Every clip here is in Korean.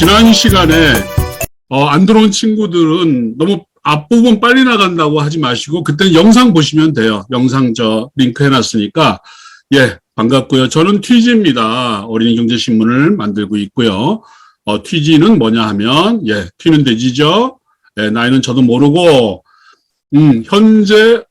지난 시간에 안 들어온 친구들은 너무 앞부분 빨리 나간다고 하지 마시고 그때 영상 보시면 돼요. 영상 저 링크 해놨으니까. 예, 반갑고요. 저는 튀지입니다. 어린이경제신문을 만들고 있고요. 튀지는 뭐냐 하면 튀는 돼지죠. 나이는 저도 모르고 현재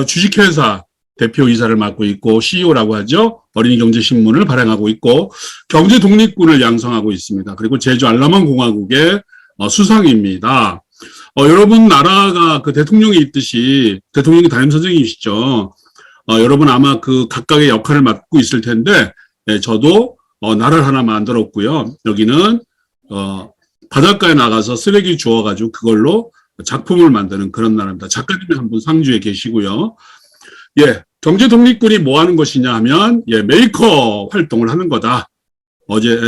주식회사 대표이사를 맡고 있고 CEO라고 하죠. 어린이경제신문을 발행하고 있고 경제독립군을 양성하고 있습니다. 그리고 제주 알라만공화국의 수상입니다. 여러분 나라가 그 대통령이 있듯이 대통령이 담임선생님이시죠. 여러분 아마 그 각각의 역할을 맡고 있을 텐데 저도 나라를 하나 만들었고요. 여기는 바닷가에 나가서 쓰레기 주워가지고 그걸로 작품을 만드는 그런 나라입니다. 작가님이 한 분 상주에 계시고요. 경제독립군이 뭐 하는 것이냐 하면 메이커 활동을 하는 거다.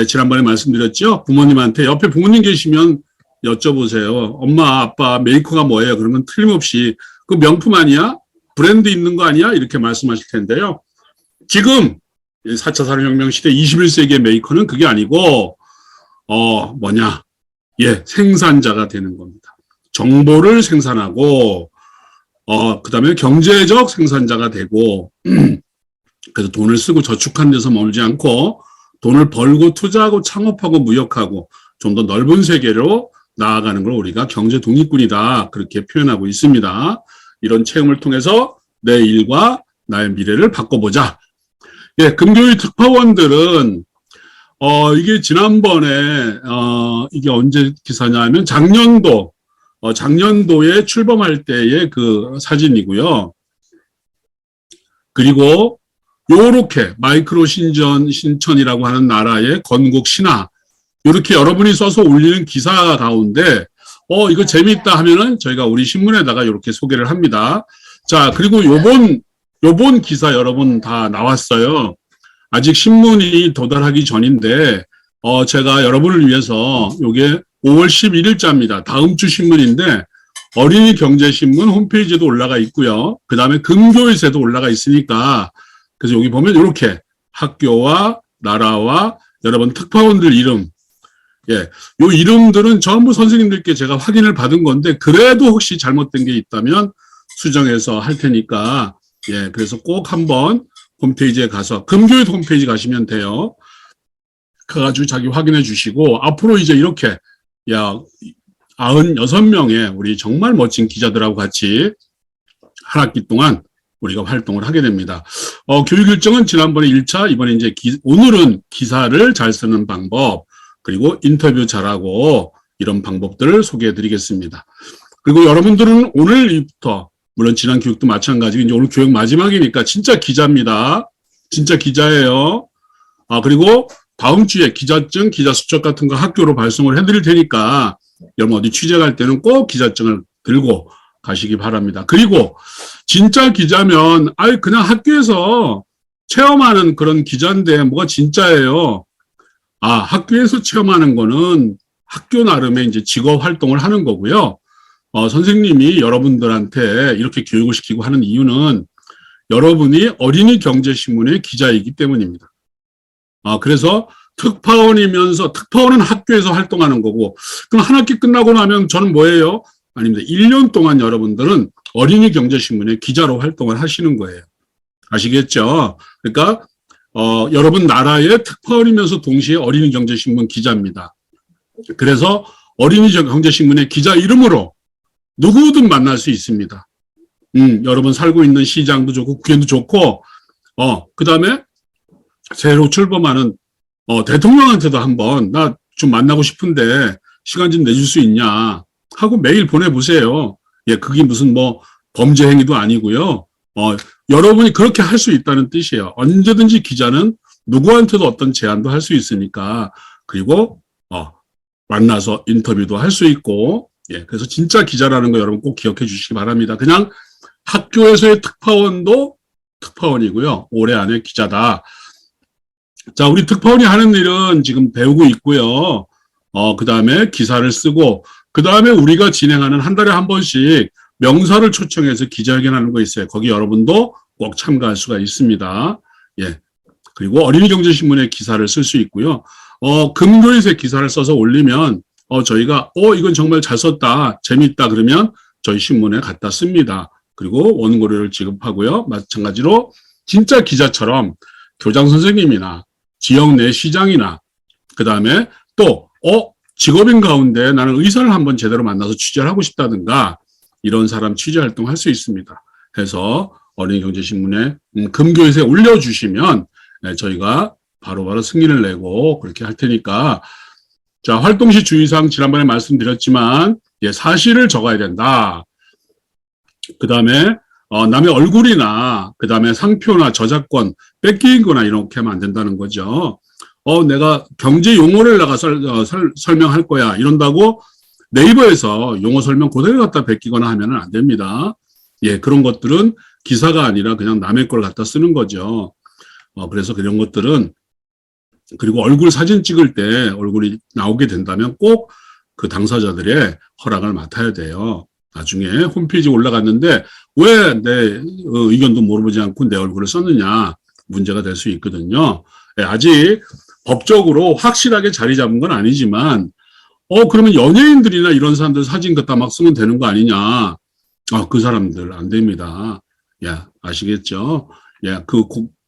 지난번에 말씀드렸죠. 부모님한테 옆에 부모님 계시면 여쭤보세요. 엄마 아빠 메이커가 뭐예요? 그러면 틀림없이 그 명품 아니야? 브랜드 있는 거 아니야? 이렇게 말씀하실 텐데요. 지금 4차 산업혁명 시대 21세기의 메이커는 그게 아니고 생산자가 되는 겁니다. 정보를 생산하고 그 다음에 경제적 생산자가 되고 그래서 돈을 쓰고 저축하는 데서 머물지 않고 돈을 벌고 투자하고 창업하고 무역하고 좀 더 넓은 세계로 나아가는 걸 우리가 경제독립군이다 그렇게 표현하고 있습니다. 이런 체험을 통해서 내 일과 나의 미래를 바꿔보자. 금교육 특파원들은 이게 지난번에 이게 언제 기사냐 하면 작년도에 출범할 때의 그 사진이고요. 그리고 요렇게 마이크로 신천이라고 하는 나라의 건국 신화 요렇게 여러분이 써서 올리는 기사 가운데 이거 재미있다 하면은 저희가 우리 신문에다가 이렇게 소개를 합니다. 자, 그리고 요번 기사 여러분 다 나왔어요. 아직 신문이 도달하기 전인데 제가 여러분을 위해서 요게 5월 11일자입니다. 다음 주 신문인데 어린이경제신문 홈페이지에도 올라가 있고요. 그 다음에 금교일세도 올라가 있으니까 그래서 여기 보면 이렇게 학교와 나라와 여러분 특파원들 이름 요 이름들은 전부 선생님들께 제가 확인을 받은 건데 그래도 혹시 잘못된 게 있다면 수정해서 할 테니까 그래서 꼭 한번 홈페이지에 가서 금교일 홈페이지 가시면 돼요. 가가지고 자기 확인해 주시고 앞으로 이제 이렇게 96명의 우리 정말 멋진 기자들하고 같이 한 학기 동안 우리가 활동을 하게 됩니다. 교육 일정은 지난번에 1차, 이번에 이제 오늘은 기사를 잘 쓰는 방법, 그리고 인터뷰 잘하고 이런 방법들을 소개해 드리겠습니다. 그리고 여러분들은 오늘부터, 물론 지난 교육도 마찬가지고 이제 오늘 교육 마지막이니까 진짜 기자입니다. 진짜 기자예요. 그리고 다음 주에 기자증, 기자수첩 같은 거 학교로 발송을 해드릴 테니까 여러분 어디 취재 갈 때는 꼭 기자증을 들고 가시기 바랍니다. 그리고 진짜 기자면 그냥 학교에서 체험하는 그런 기자인데 뭐가 진짜예요. 학교에서 체험하는 거는 학교 나름의 이제 직업 활동을 하는 거고요. 선생님이 여러분들한테 이렇게 교육을 시키고 하는 이유는 여러분이 어린이경제신문의 기자이기 때문입니다. 그래서 특파원이면서 특파원은 학교에서 활동하는 거고 그럼 한 학기 끝나고 나면 저는 뭐예요? 아닙니다. 1년 동안 여러분들은 어린이경제신문의 기자로 활동을 하시는 거예요. 아시겠죠? 그러니까 여러분 나라의 특파원이면서 동시에 어린이경제신문 기자입니다. 그래서 어린이경제신문의 기자 이름으로 누구든 만날 수 있습니다. 여러분 살고 있는 시장도 좋고 국회도 좋고 그 다음에 새로 출범하는 대통령한테도 한번 나 좀 만나고 싶은데 시간 좀 내줄 수 있냐 하고 메일 보내보세요. 그게 무슨 범죄 행위도 아니고요. 여러분이 그렇게 할 수 있다는 뜻이에요. 언제든지 기자는 누구한테도 어떤 제안도 할 수 있으니까 그리고 만나서 인터뷰도 할 수 있고 그래서 진짜 기자라는 거 여러분 꼭 기억해 주시기 바랍니다. 그냥 학교에서의 특파원도 특파원이고요. 올해 안에 기자다. 자, 우리 특파원이 하는 일은 지금 배우고 있고요. 그 다음에 기사를 쓰고, 그 다음에 우리가 진행하는 한 달에 한 번씩 명사를 초청해서 기자회견하는 거 있어요. 거기 여러분도 꼭 참가할 수가 있습니다. 그리고 어린이경제신문의 기사를 쓸 수 있고요. 금교에서 기사를 써서 올리면, 저희가, 이건 정말 잘 썼다, 재밌다, 그러면 저희 신문에 갖다 씁니다. 그리고 원고료를 지급하고요. 마찬가지로 진짜 기자처럼 교장 선생님이나 지역 내 시장이나, 그 다음에 또, 직업인 가운데 나는 의사를 한번 제대로 만나서 취재를 하고 싶다든가, 이런 사람 취재 활동 할 수 있습니다. 해서 어린이경제신문에 금교에서 올려주시면, 저희가 바로바로 승인을 내고 그렇게 할 테니까, 자, 활동시 주의사항 지난번에 말씀드렸지만, 사실을 적어야 된다. 그 다음에, 남의 얼굴이나, 그 다음에 상표나 저작권 뺏기거나 이렇게 하면 안 된다는 거죠. 내가 경제 용어를 내가 설명할 거야. 이런다고 네이버에서 용어 설명 그대로 갖다 베끼거나 하면 안 됩니다. 그런 것들은 기사가 아니라 그냥 남의 걸 갖다 쓰는 거죠. 그래서 그런 것들은, 그리고 얼굴 사진 찍을 때 얼굴이 나오게 된다면 꼭 그 당사자들의 허락을 맡아야 돼요. 나중에 홈페이지에 올라갔는데 왜 내 의견도 물어보지 않고 내 얼굴을 썼느냐 문제가 될 수 있거든요. 아직 법적으로 확실하게 자리 잡은 건 아니지만, 그러면 연예인들이나 이런 사람들 사진 갖다 막 쓰면 되는 거 아니냐. 그 사람들 안 됩니다. 아시겠죠?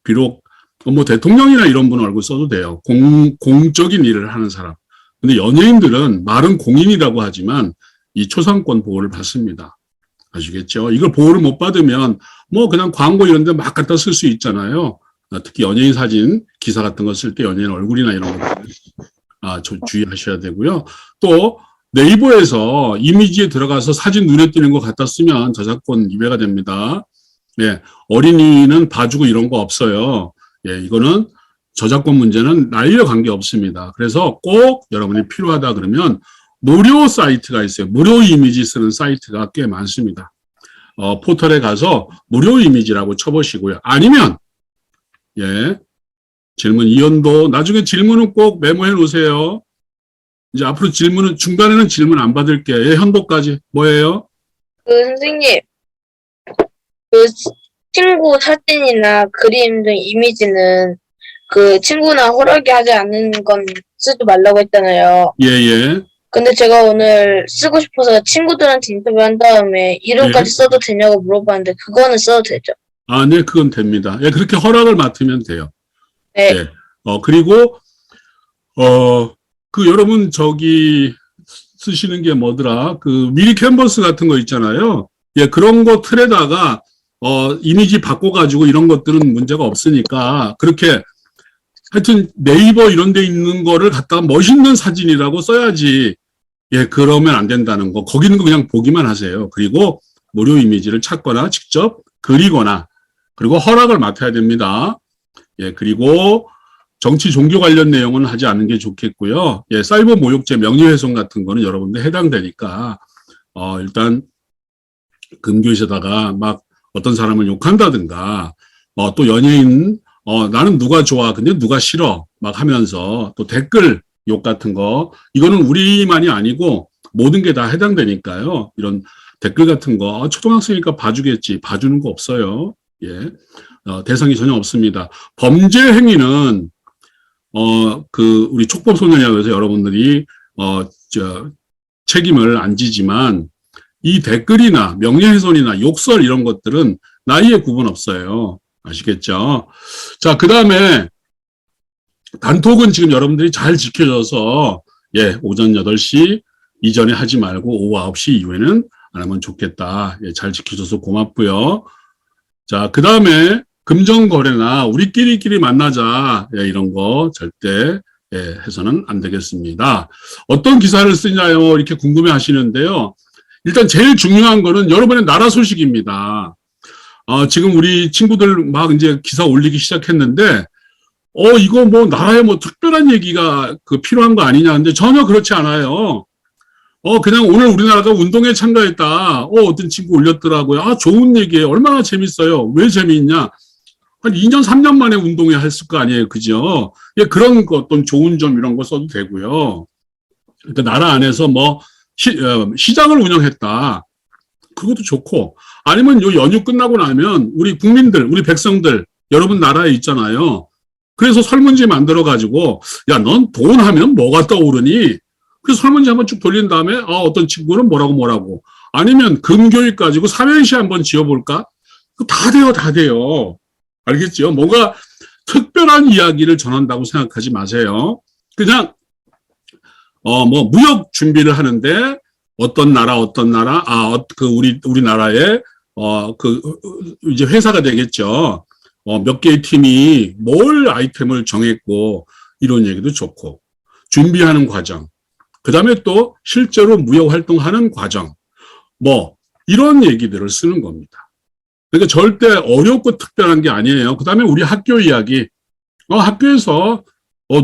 비록 뭐 대통령이나 이런 분 얼굴 써도 돼요. 공적인 일을 하는 사람. 근데 연예인들은 말은 공인이라고 하지만 이 초상권 보호를 받습니다. 아시겠죠? 이걸 보호를 못 받으면 뭐 그냥 광고 이런 데 막 갖다 쓸 수 있잖아요. 특히 연예인 사진, 기사 같은 거 쓸 때 연예인 얼굴이나 이런 것들 주의하셔야 되고요. 또 네이버에서 이미지에 들어가서 사진 눈에 띄는 거 갖다 쓰면 저작권 위배가 됩니다. 어린이는 봐주고 이런 거 없어요. 이거는 저작권 문제는 나이와 관계없습니다. 그래서 꼭 여러분이 필요하다 그러면 무료 사이트가 있어요. 무료 이미지 쓰는 사이트가 꽤 많습니다. 포털에 가서 무료 이미지라고 쳐보시고요. 아니면 질문 이연도 나중에 질문은 꼭 메모해 놓으세요. 이제 앞으로 질문은 중간에는 질문 안 받을게요. 현도까지 뭐예요? 선생님, 그 친구 사진이나 그림 등 이미지는 그 친구나 허락이 하지 않는 건 쓰지 말라고 했잖아요. 근데 제가 오늘 쓰고 싶어서 친구들한테 인터뷰한 다음에 이름까지 써도 되냐고 물어봤는데 그거는 써도 되죠? 네, 그건 됩니다. 그렇게 허락을 맡으면 돼요. 네. 그리고 여러분 쓰시는 게 뭐더라? 그 미리 캔버스 같은 거 있잖아요. 그런 거 틀에다가 이미지 바꿔가지고 이런 것들은 문제가 없으니까 그렇게 하여튼 네이버 이런 데 있는 거를 갖다가 멋있는 사진이라고 써야지. 그러면 안 된다는 거. 거기 있는 거 그냥 보기만 하세요. 그리고 무료 이미지를 찾거나 직접 그리거나 그리고 허락을 맡아야 됩니다. 그리고 정치 종교 관련 내용은 하지 않는 게 좋겠고요. 사이버 모욕죄 명예훼손 같은 거는 여러분들 해당되니까 일단 금교에다가 막 어떤 사람을 욕한다든가 또 연예인 나는 누가 좋아 근데 누가 싫어 막 하면서 또 댓글 욕 같은 거 이거는 우리만이 아니고 모든 게 다 해당되니까요. 이런 댓글 같은 거 초등학생이니까 봐주겠지 봐주는 거 없어요. 대상이 전혀 없습니다. 범죄 행위는 우리 촉법소년이라고 해서 여러분들이 책임을 안 지지만 이 댓글이나 명예훼손이나 욕설 이런 것들은 나이에 구분 없어요. 아시겠죠? 자, 그 다음에 단톡은 지금 여러분들이 잘 지켜줘서 오전 8시 이전에 하지 말고 오후 9시 이후에는 안 하면 좋겠다. 잘 지켜줘서 고맙고요. 자, 그 다음에 금전거래나 우리끼리 만나자 이런 거 절대 해서는 안 되겠습니다. 어떤 기사를 쓰냐요? 이렇게 궁금해 하시는데요. 일단 제일 중요한 거는 여러분의 나라 소식입니다. 지금 우리 친구들 막 이제 기사 올리기 시작했는데 이거 뭐 나라에 뭐 특별한 얘기가 필요한 거 아니냐. 근데 전혀 그렇지 않아요. 그냥 오늘 우리나라가 운동에 참가했다. 어떤 친구 올렸더라고요. 좋은 얘기예요. 얼마나 재밌어요. 왜 재미있냐? 한 2년, 3년 만에 운동회 했을 거 아니에요. 그죠? 그런 거, 어떤 좋은 점 이런 거 써도 되고요. 그러니까 나라 안에서 뭐, 시장을 운영했다. 그것도 좋고. 아니면 요 연휴 끝나고 나면 우리 국민들, 우리 백성들, 여러분 나라에 있잖아요. 그래서 설문지 만들어가지고, 야, 넌 돈 하면 뭐가 떠오르니? 그래서 설문지 한번 쭉 돌린 다음에, 어떤 친구는 뭐라고. 아니면 금교육 가지고 삼행시 한번 지어볼까? 다 돼요, 다 돼요. 알겠죠? 뭔가 특별한 이야기를 전한다고 생각하지 마세요. 그냥, 무역 준비를 하는데, 어떤 나라, 우리나라에, 이제 회사가 되겠죠. 몇 개의 팀이 뭘 아이템을 정했고, 이런 얘기도 좋고, 준비하는 과정, 그 다음에 또 실제로 무역 활동하는 과정, 이런 얘기들을 쓰는 겁니다. 그러니까 절대 어렵고 특별한 게 아니에요. 그 다음에 우리 학교 이야기, 학교에서,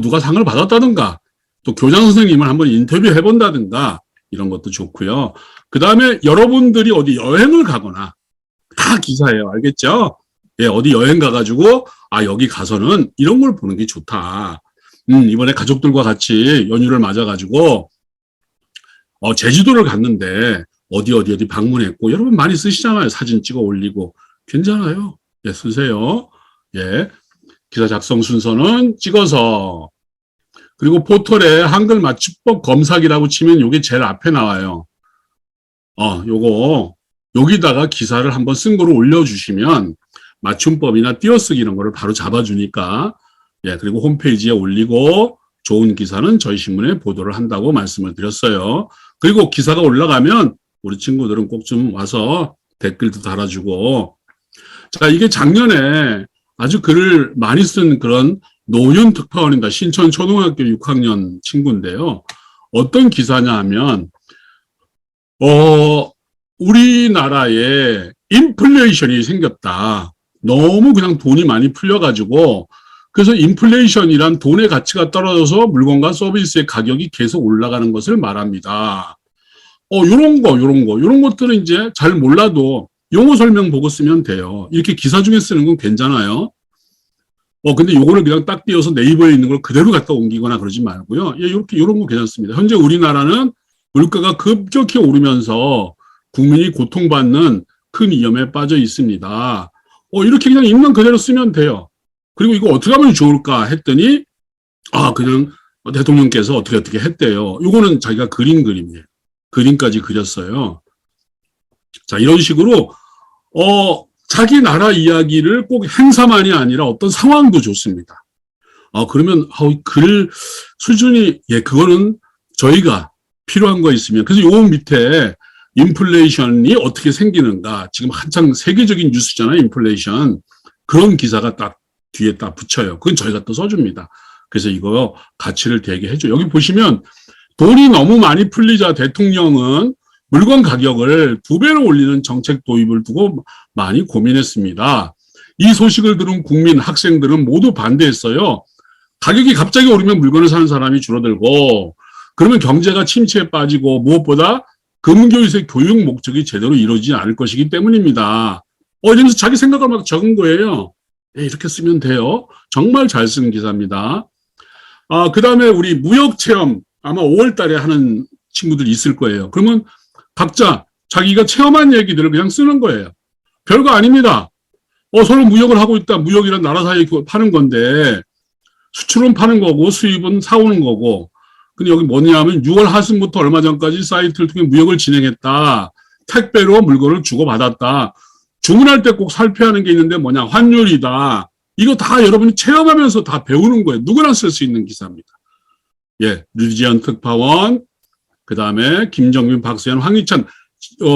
누가 상을 받았다든가, 또 교장 선생님을 한번 인터뷰 해본다든가, 이런 것도 좋고요. 그 다음에 여러분들이 어디 여행을 가거나, 다 기사예요. 알겠죠? 예, 어디 여행 가가지고, 여기 가서는 이런 걸 보는 게 좋다. 이번에 가족들과 같이 연휴를 맞아가지고, 제주도를 갔는데, 어디 방문했고, 여러분 많이 쓰시잖아요. 사진 찍어 올리고. 괜찮아요. 예, 쓰세요. 예. 기사 작성 순서는 찍어서. 그리고 포털에 한글 맞춤법 검사기라고 치면 요게 제일 앞에 나와요. 여기다가 기사를 한번 쓴 거로 올려주시면 맞춤법이나 띄어쓰기 이런 거를 바로 잡아주니까, 예, 그리고 홈페이지에 올리고 좋은 기사는 저희 신문에 보도를 한다고 말씀을 드렸어요. 그리고 기사가 올라가면 우리 친구들은 꼭 좀 와서 댓글도 달아주고. 자, 이게 작년에 아주 글을 많이 쓴 그런 노윤 특파원입니다. 신천 초등학교 6학년 친구인데요. 어떤 기사냐 하면, 우리나라에 인플레이션이 생겼다. 너무 그냥 돈이 많이 풀려가지고, 그래서 인플레이션이란 돈의 가치가 떨어져서 물건과 서비스의 가격이 계속 올라가는 것을 말합니다. 요런 것들은 이제 잘 몰라도 용어 설명 보고 쓰면 돼요. 이렇게 기사 중에 쓰는 건 괜찮아요. 근데 요거를 그냥 딱 띄어서 네이버에 있는 걸 그대로 갖다 옮기거나 그러지 말고요. 예, 요런 거 괜찮습니다. 현재 우리나라는 물가가 급격히 오르면서 국민이 고통받는 큰 위험에 빠져 있습니다. 이렇게 그냥 있는 그대로 쓰면 돼요. 그리고 이거 어떻게 하면 좋을까 했더니, 그냥 대통령께서 어떻게 했대요. 요거는 자기가 그린 그림이에요. 그림까지 그렸어요. 자, 이런 식으로, 자기 나라 이야기를 꼭 행사만이 아니라 어떤 상황도 좋습니다. 그러면, 글 수준이, 예, 그거는 저희가 필요한 거 있으면, 그래서 요 밑에 인플레이션이 어떻게 생기는가, 지금 한창 세계적인 뉴스잖아요, 인플레이션. 그런 기사가 딱 뒤에 딱 붙여요. 그건 저희가 또 써줍니다. 그래서 이거 가치를 되게 해줘. 여기 보시면 돈이 너무 많이 풀리자 대통령은 물건 가격을 2배로 올리는 정책 도입을 두고 많이 고민했습니다. 이 소식을 들은 국민, 학생들은 모두 반대했어요. 가격이 갑자기 오르면 물건을 사는 사람이 줄어들고, 그러면 경제가 침체에 빠지고, 무엇보다 금교육의 교육 목적이 제대로 이루어지지 않을 것이기 때문입니다. 이러면서 자기 생각을 막 적은 거예요. 네, 이렇게 쓰면 돼요. 정말 잘 쓴 기사입니다. 그 다음에 우리 무역 체험 아마 5월 달에 하는 친구들이 있을 거예요. 그러면 각자 자기가 체험한 얘기들을 그냥 쓰는 거예요. 별거 아닙니다. 서로 무역을 하고 있다. 무역이란 나라 사이에 파는 건데, 수출은 파는 거고 수입은 사오는 거고. 근데 여기 뭐냐면 6월 하순부터 얼마 전까지 사이트를 통해 무역을 진행했다. 택배로 물건을 주고받았다. 주문할 때 꼭 살펴야 하는 게 있는데 뭐냐, 환율이다. 이거 다 여러분이 체험하면서 다 배우는 거예요. 누구나 쓸 수 있는 기사입니다. 예, 류지연 특파원, 그 다음에 김정민, 박수현, 황희찬,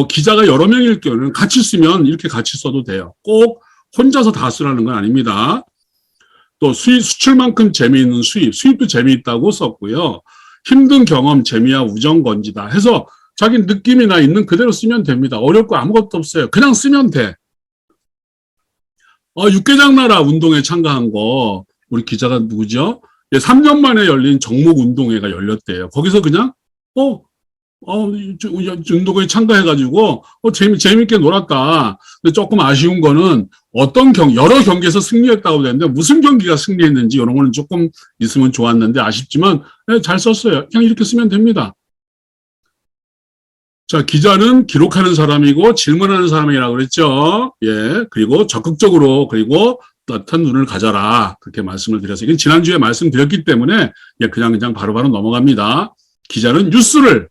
기자가 여러 명일 경우는 같이 쓰면 이렇게 같이 써도 돼요. 꼭 혼자서 다 쓰라는 건 아닙니다. 또 수출만큼 재미있는 수입도 재미있다고 썼고요. 힘든 경험, 재미와 우정 건지다 해서 자기 느낌이나 있는 그대로 쓰면 됩니다. 어렵고 아무것도 없어요. 그냥 쓰면 돼. 육개장 나라 운동회 참가한 거, 우리 기자가 누구죠? 예, 3년 만에 열린 정목 운동회가 열렸대요. 거기서 그냥, 운동회에 참가해가지고, 재밌게 놀았다. 근데 조금 아쉬운 거는 여러 경기에서 승리했다고 되는데 무슨 경기가 승리했는지 이런 거는 조금 있으면 좋았는데 아쉽지만, 네, 잘 썼어요. 그냥 이렇게 쓰면 됩니다. 자, 기자는 기록하는 사람이고 질문하는 사람이라고 그랬죠. 예. 그리고 적극적으로, 그리고 떳떳한 눈을 가져라. 그렇게 말씀을 드려서 이건 지난주에 말씀드렸기 때문에 그냥 바로바로 넘어갑니다. 기자는 뉴스를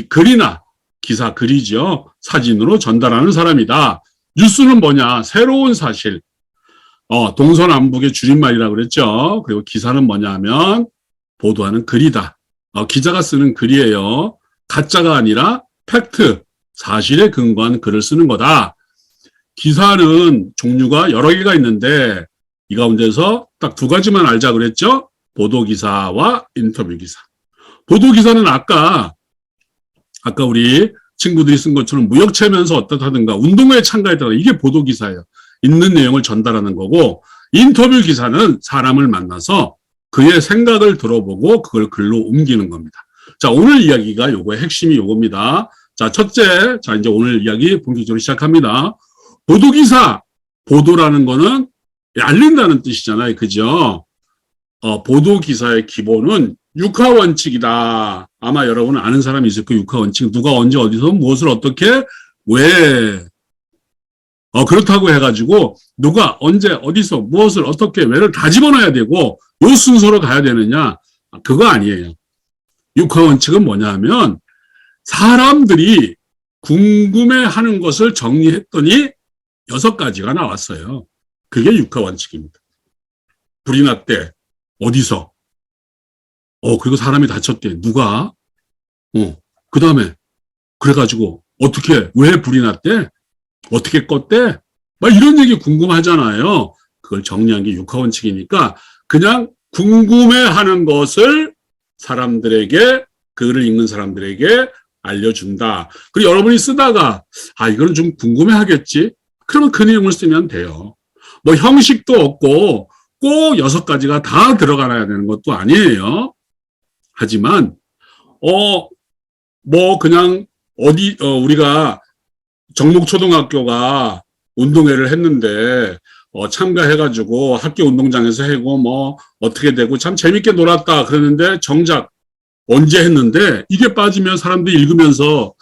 글이나 기사 글이죠. 사진으로 전달하는 사람이다. 뉴스는 뭐냐? 새로운 사실. 동서남북의 줄임말이라고 그랬죠. 그리고 기사는 뭐냐 하면 보도하는 글이다. 기자가 쓰는 글이에요. 가짜가 아니라 팩트, 사실에 근거한 글을 쓰는 거다. 기사는 종류가 여러 개가 있는데 이 가운데서 딱 두 가지만 알자 그랬죠. 보도기사와 인터뷰기사. 보도기사는 아까 우리 친구들이 쓴 것처럼 무역체면서 어떻다든가 운동회에 참가했다든가 이게 보도기사예요. 있는 내용을 전달하는 거고 인터뷰 기사는 사람을 만나서 그의 생각을 들어보고 그걸 글로 옮기는 겁니다. 자, 오늘 이야기가 요거의 핵심이 요겁니다. 자, 첫째, 이제 오늘 이야기 본격적으로 시작합니다. 보도기사, 보도라는 거는 알린다는 뜻이잖아요. 그죠? 보도기사의 기본은 육하원칙이다. 아마 여러분 아는 사람이 있을 거예요. 육하원칙. 누가 언제 어디서 무엇을 어떻게 왜 그렇다고 해가지고 누가 언제 어디서 무엇을 어떻게 왜를 다 집어넣어야 되고 요 순서로 가야 되느냐? 그거 아니에요. 육하원칙은 뭐냐 하면 사람들이 궁금해하는 것을 정리했더니 6가지가 나왔어요. 그게 육하원칙입니다. 불이 났대. 어디서? 그리고 사람이 다쳤대. 누가? 그 다음에 그래가지고 어떻게 왜 불이 났대? 어떻게 껐대? 막 이런 얘기 궁금하잖아요. 그걸 정리한 게 육하원칙이니까 그냥 궁금해하는 것을 사람들에게 글을 읽는 사람들에게 알려준다. 그리고 여러분이 쓰다가 이거는 좀 궁금해하겠지? 그러면 그 내용을 쓰면 돼요. 뭐 형식도 없고 꼭 6가지가 다 들어가야 되는 것도 아니에요. 하지만 뭐 그냥 우리가 정목초등학교가 운동회를 했는데 참가해가지고 학교 운동장에서 하고 뭐 어떻게 되고 참 재밌게 놀았다 그러는데 정작 언제 했는데 이게 빠지면 사람들이 읽으면서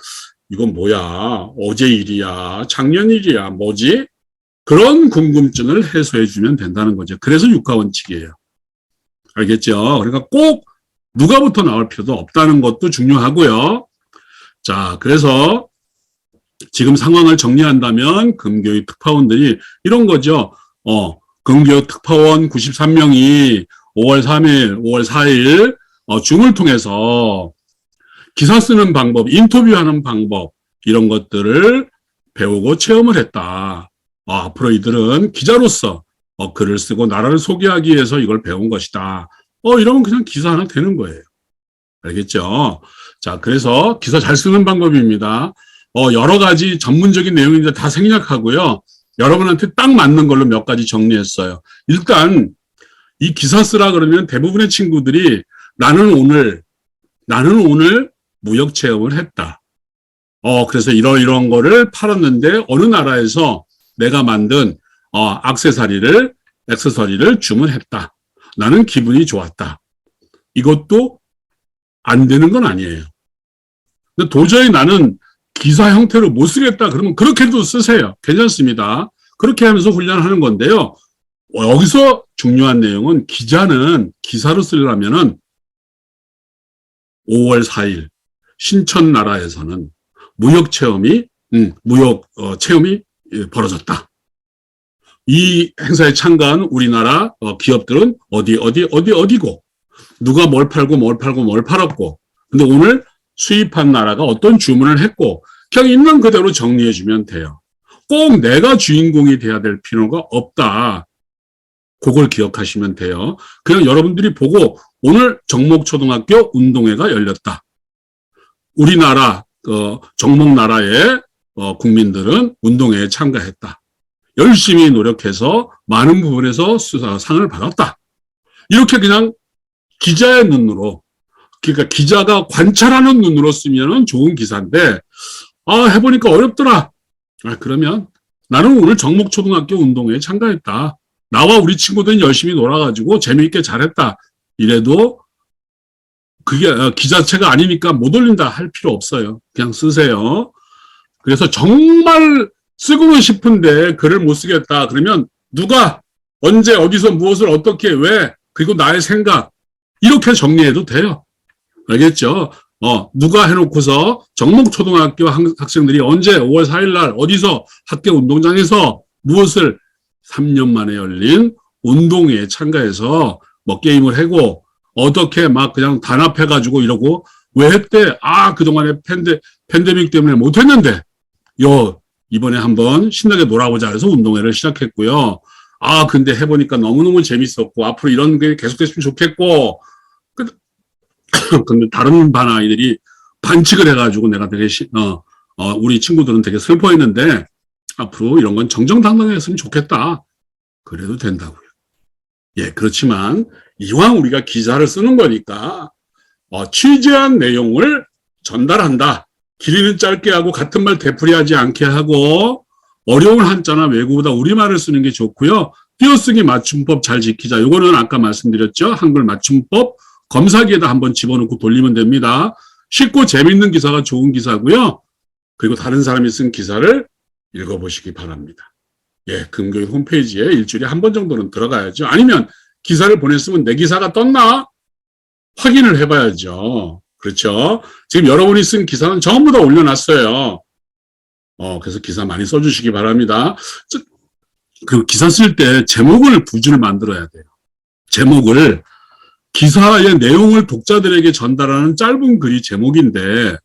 이건 뭐야? 어제 일이야? 작년 일이야? 뭐지? 그런 궁금증을 해소해 주면 된다는 거죠. 그래서 육하원칙이에요. 알겠죠? 그러니까 꼭 누가부터 나올 필요도 없다는 것도 중요하고요. 자, 그래서 지금 상황을 정리한다면 금교육 특파원들이 이런 거죠. 금교육 특파원 93명이 5월 3일, 5월 4일 줌을 통해서 기사 쓰는 방법, 인터뷰하는 방법 이런 것들을 배우고 체험을 했다. 앞으로 이들은 기자로서 글을 쓰고 나라를 소개하기 위해서 이걸 배운 것이다. 이러면 그냥 기사 하나 되는 거예요. 알겠죠? 자, 그래서 기사 잘 쓰는 방법입니다. 여러 가지 전문적인 내용인데 다 생략하고요. 여러분한테 딱 맞는 걸로 몇 가지 정리했어요. 일단 이 기사 쓰라 그러면 대부분의 친구들이 나는 오늘 무역 체험을 했다. 그래서 이런 거를 팔았는데 어느 나라에서 내가 만든 액세서리를 주문했다. 나는 기분이 좋았다. 이것도 안 되는 건 아니에요. 근데 도저히 나는 기사 형태로 못 쓰겠다. 그러면 그렇게도 쓰세요. 괜찮습니다. 그렇게 하면서 훈련하는 건데요. 여기서 중요한 내용은 기자는 기사로 쓰려면은 5월 4일 신천 나라에서는 무역 체험이 벌어졌다. 이 행사에 참가한 우리나라 기업들은 어디고 누가 뭘 팔았고 근데 오늘 수입한 나라가 어떤 주문을 했고 그냥 있는 그대로 정리해주면 돼요. 꼭 내가 주인공이 돼야 될 필요가 없다. 그걸 기억하시면 돼요. 그냥 여러분들이 보고 오늘 정목초등학교 운동회가 열렸다. 우리나라 정목나라의 국민들은 운동회에 참가했다. 열심히 노력해서 많은 부분에서 상을 받았다. 이렇게 그냥 기자의 눈으로 그러니까 기자가 관찰하는 눈으로 쓰면은 좋은 기사인데 해보니까 어렵더라. 그러면 나는 오늘 정목초등학교 운동회에 참가했다. 나와 우리 친구들은 열심히 놀아가지고 재미있게 잘했다. 이래도 그게 기자체가 아니니까 못 올린다 할 필요 없어요. 그냥 쓰세요. 그래서 정말 쓰고는 싶은데 글을 못 쓰겠다. 그러면 누가 언제, 어디서, 무엇을, 어떻게, 왜, 그리고 나의 생각. 이렇게 정리해도 돼요. 알겠죠? 누가 해놓고서 정목초등학교 학생들이 언제 5월 4일 날 어디서 학교 운동장에서 무엇을 3년 만에 열린 운동회에 참가해서 뭐 게임을 하고 어떻게 막 그냥 단합해가지고 이러고 왜 했대? 그동안에 팬데믹 때문에 못했는데 이번에 한번 신나게 놀아보자 해서 운동회를 시작했고요. 근데 해보니까 너무너무 재밌었고 앞으로 이런 게 계속됐으면 좋겠고 근데 다른 반 아이들이 반칙을 해가지고 내가 되게 우리 친구들은 되게 슬퍼했는데 앞으로 이런 건 정정당당했으면 좋겠다. 그래도 된다고요. 예, 그렇지만 이왕 우리가 기사를 쓰는 거니까 취재한 내용을 전달한다. 길이는 짧게 하고 같은 말 되풀이하지 않게 하고 어려운 한자나 외국어보다 우리말을 쓰는 게 좋고요. 띄어쓰기 맞춤법 잘 지키자. 요거는 아까 말씀드렸죠. 한글 맞춤법 검사기에다 한번 집어넣고 돌리면 됩니다. 쉽고 재밌는 기사가 좋은 기사고요. 그리고 다른 사람이 쓴 기사를 읽어보시기 바랍니다. 예, 금교육 홈페이지에 일주일에 한 번 정도는 들어가야죠. 아니면 기사를 보냈으면 내 기사가 떴나? 확인을 해봐야죠. 그렇죠? 지금 여러분이 쓴 기사는 전부 다 올려놨어요. 그래서 기사 많이 써주시기 바랍니다. 그 기사 쓸 때 제목을 두 줄 만들어야 돼요. 제목을 기사의 내용을 독자들에게 전달하는 짧은 글이 제목인데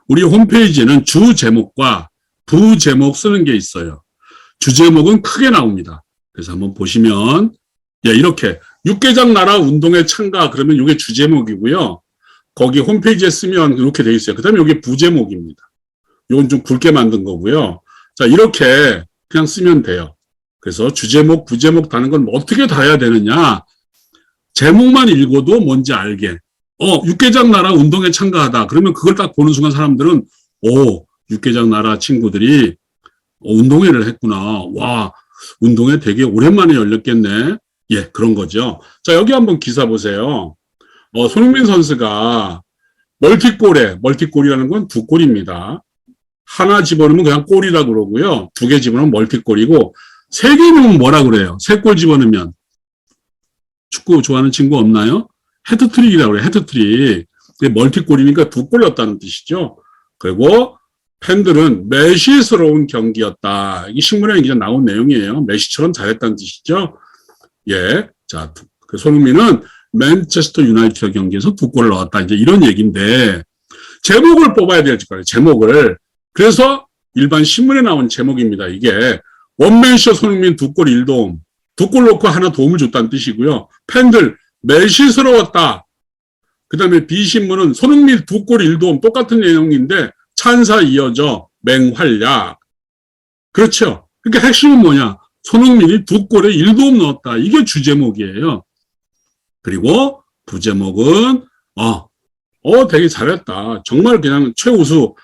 우리 홈페이지에는 주 제목과 부 제목 쓰는 게 있어요. 주 제목은 크게 나옵니다. 그래서 한번 보시면 이렇게 육개장 나라 운동회 참가 그러면 이게 주 제목이고요. 거기 홈페이지에 쓰면 이렇게 돼 있어요. 그 다음에 이게 부 제목입니다. 이건 좀 굵게 만든 거고요. 자, 이렇게 그냥 쓰면 돼요. 그래서 주 제목, 부 제목 다는 건 어떻게 다 해야 되느냐? 제목만 읽어도 뭔지 알게. 육개장 나라 운동회 참가하다. 그러면 그걸 딱 보는 순간 사람들은 육개장 나라 친구들이 운동회를 했구나. 와, 운동회 되게 오랜만에 열렸겠네. 예, 그런 거죠. 자, 여기 한번 기사 보세요. 손흥민 선수가 멀티골이라는 건 두 골입니다. 하나 집어넣으면 그냥 골이라고 그러고요. 두 개 집어넣으면 멀티골이고, 세 개 넣으면 뭐라 그래요? 세 골 집어넣으면. 축구 좋아하는 친구 없나요? 헤트트릭이라고 그래요. 헤트트릭. 멀티골이니까 두 골 넣었다는 뜻이죠. 그리고 팬들은 메시스러운 경기였다. 이게 신문에 기자 나온 내용이에요. 메시처럼 잘했다는 뜻이죠. 예. 자, 그 손흥민은 맨체스터 유나이티드 경기에서 두 골을 넣었다. 이제 이런 얘기인데, 제목을 뽑아야 될 거예요. 제목을. 그래서 일반 신문에 나온 제목입니다. 이게 원맨쇼 손흥민 두 골 1도움. 두 골 넣고 하나 도움을 줬다는 뜻이고요. 팬들 메시스러웠다. 그 다음에 B신문은 손흥민 두 골 1도움 똑같은 내용인데 찬사 이어져 맹활약. 그렇죠. 그러니까 핵심은 뭐냐? 손흥민이 두 골에 1도움 넣었다. 이게 주제목이에요. 그리고 부제목은 되게 잘했다. 정말 그냥 최우수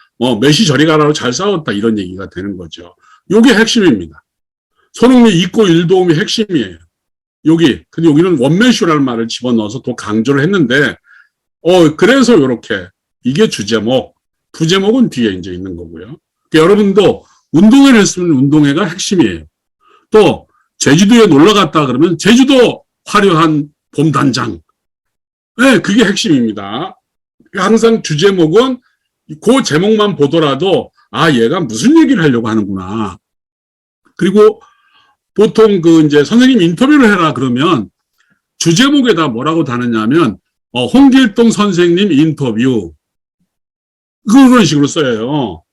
메시 저리 가라로 잘 싸웠다. 이런 얘기가 되는 거죠. 요게 핵심입니다. 손흥민 2골 1도움이 핵심이에요. 근데 여기는 원맨쇼라는 말을 집어넣어서 더 강조를 했는데, 그래서 요렇게, 이게 주제목, 부제목은 뒤에 이제 있는 거고요. 그러니까 여러분도 운동회를 했으면 운동회가 핵심이에요. 또, 제주도에 놀러 갔다 그러면 제주도 화려한 봄단장. 네, 그게 핵심입니다. 항상 주제목은 그 제목만 보더라도, 얘가 무슨 얘기를 하려고 하는구나. 그리고 보통 이제 선생님 인터뷰를 해라 그러면 주제목에다 뭐라고 다느냐면, 홍길동 선생님 인터뷰. 그런 식으로 써요.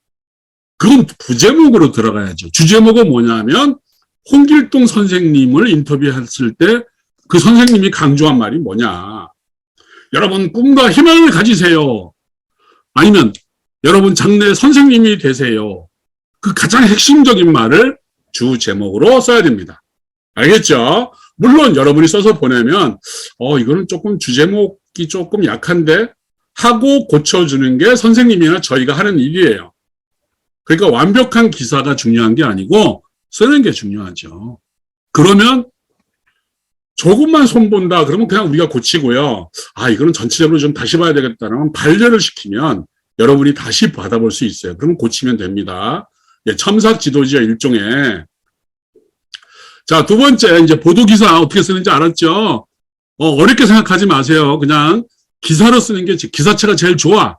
그건 부제목으로 들어가야죠. 주제목은 뭐냐면, 홍길동 선생님을 인터뷰했을 때 그 선생님이 강조한 말이 뭐냐. 여러분, 꿈과 희망을 가지세요. 아니면, 여러분, 장래 선생님이 되세요. 그 가장 핵심적인 말을 주 제목으로 써야 됩니다. 알겠죠? 물론 여러분이 써서 보내면 이거는 조금 주제목이 조금 약한데 하고 고쳐주는 게 선생님이나 저희가 하는 일이에요. 그러니까 완벽한 기사가 중요한 게 아니고 쓰는 게 중요하죠. 그러면 조금만 손본다 그러면 그냥 우리가 고치고요. 이거는 전체적으로 좀 다시 봐야 되겠다는 반려를 시키면 여러분이 다시 받아볼 수 있어요. 그러면 고치면 됩니다. 첨삭 지도지의 일종의 자, 두 번째, 이제 보도기사 어떻게 쓰는지 알았죠? 어렵게 생각하지 마세요. 그냥 기사로 쓰는 게 기사체가 제일 좋아.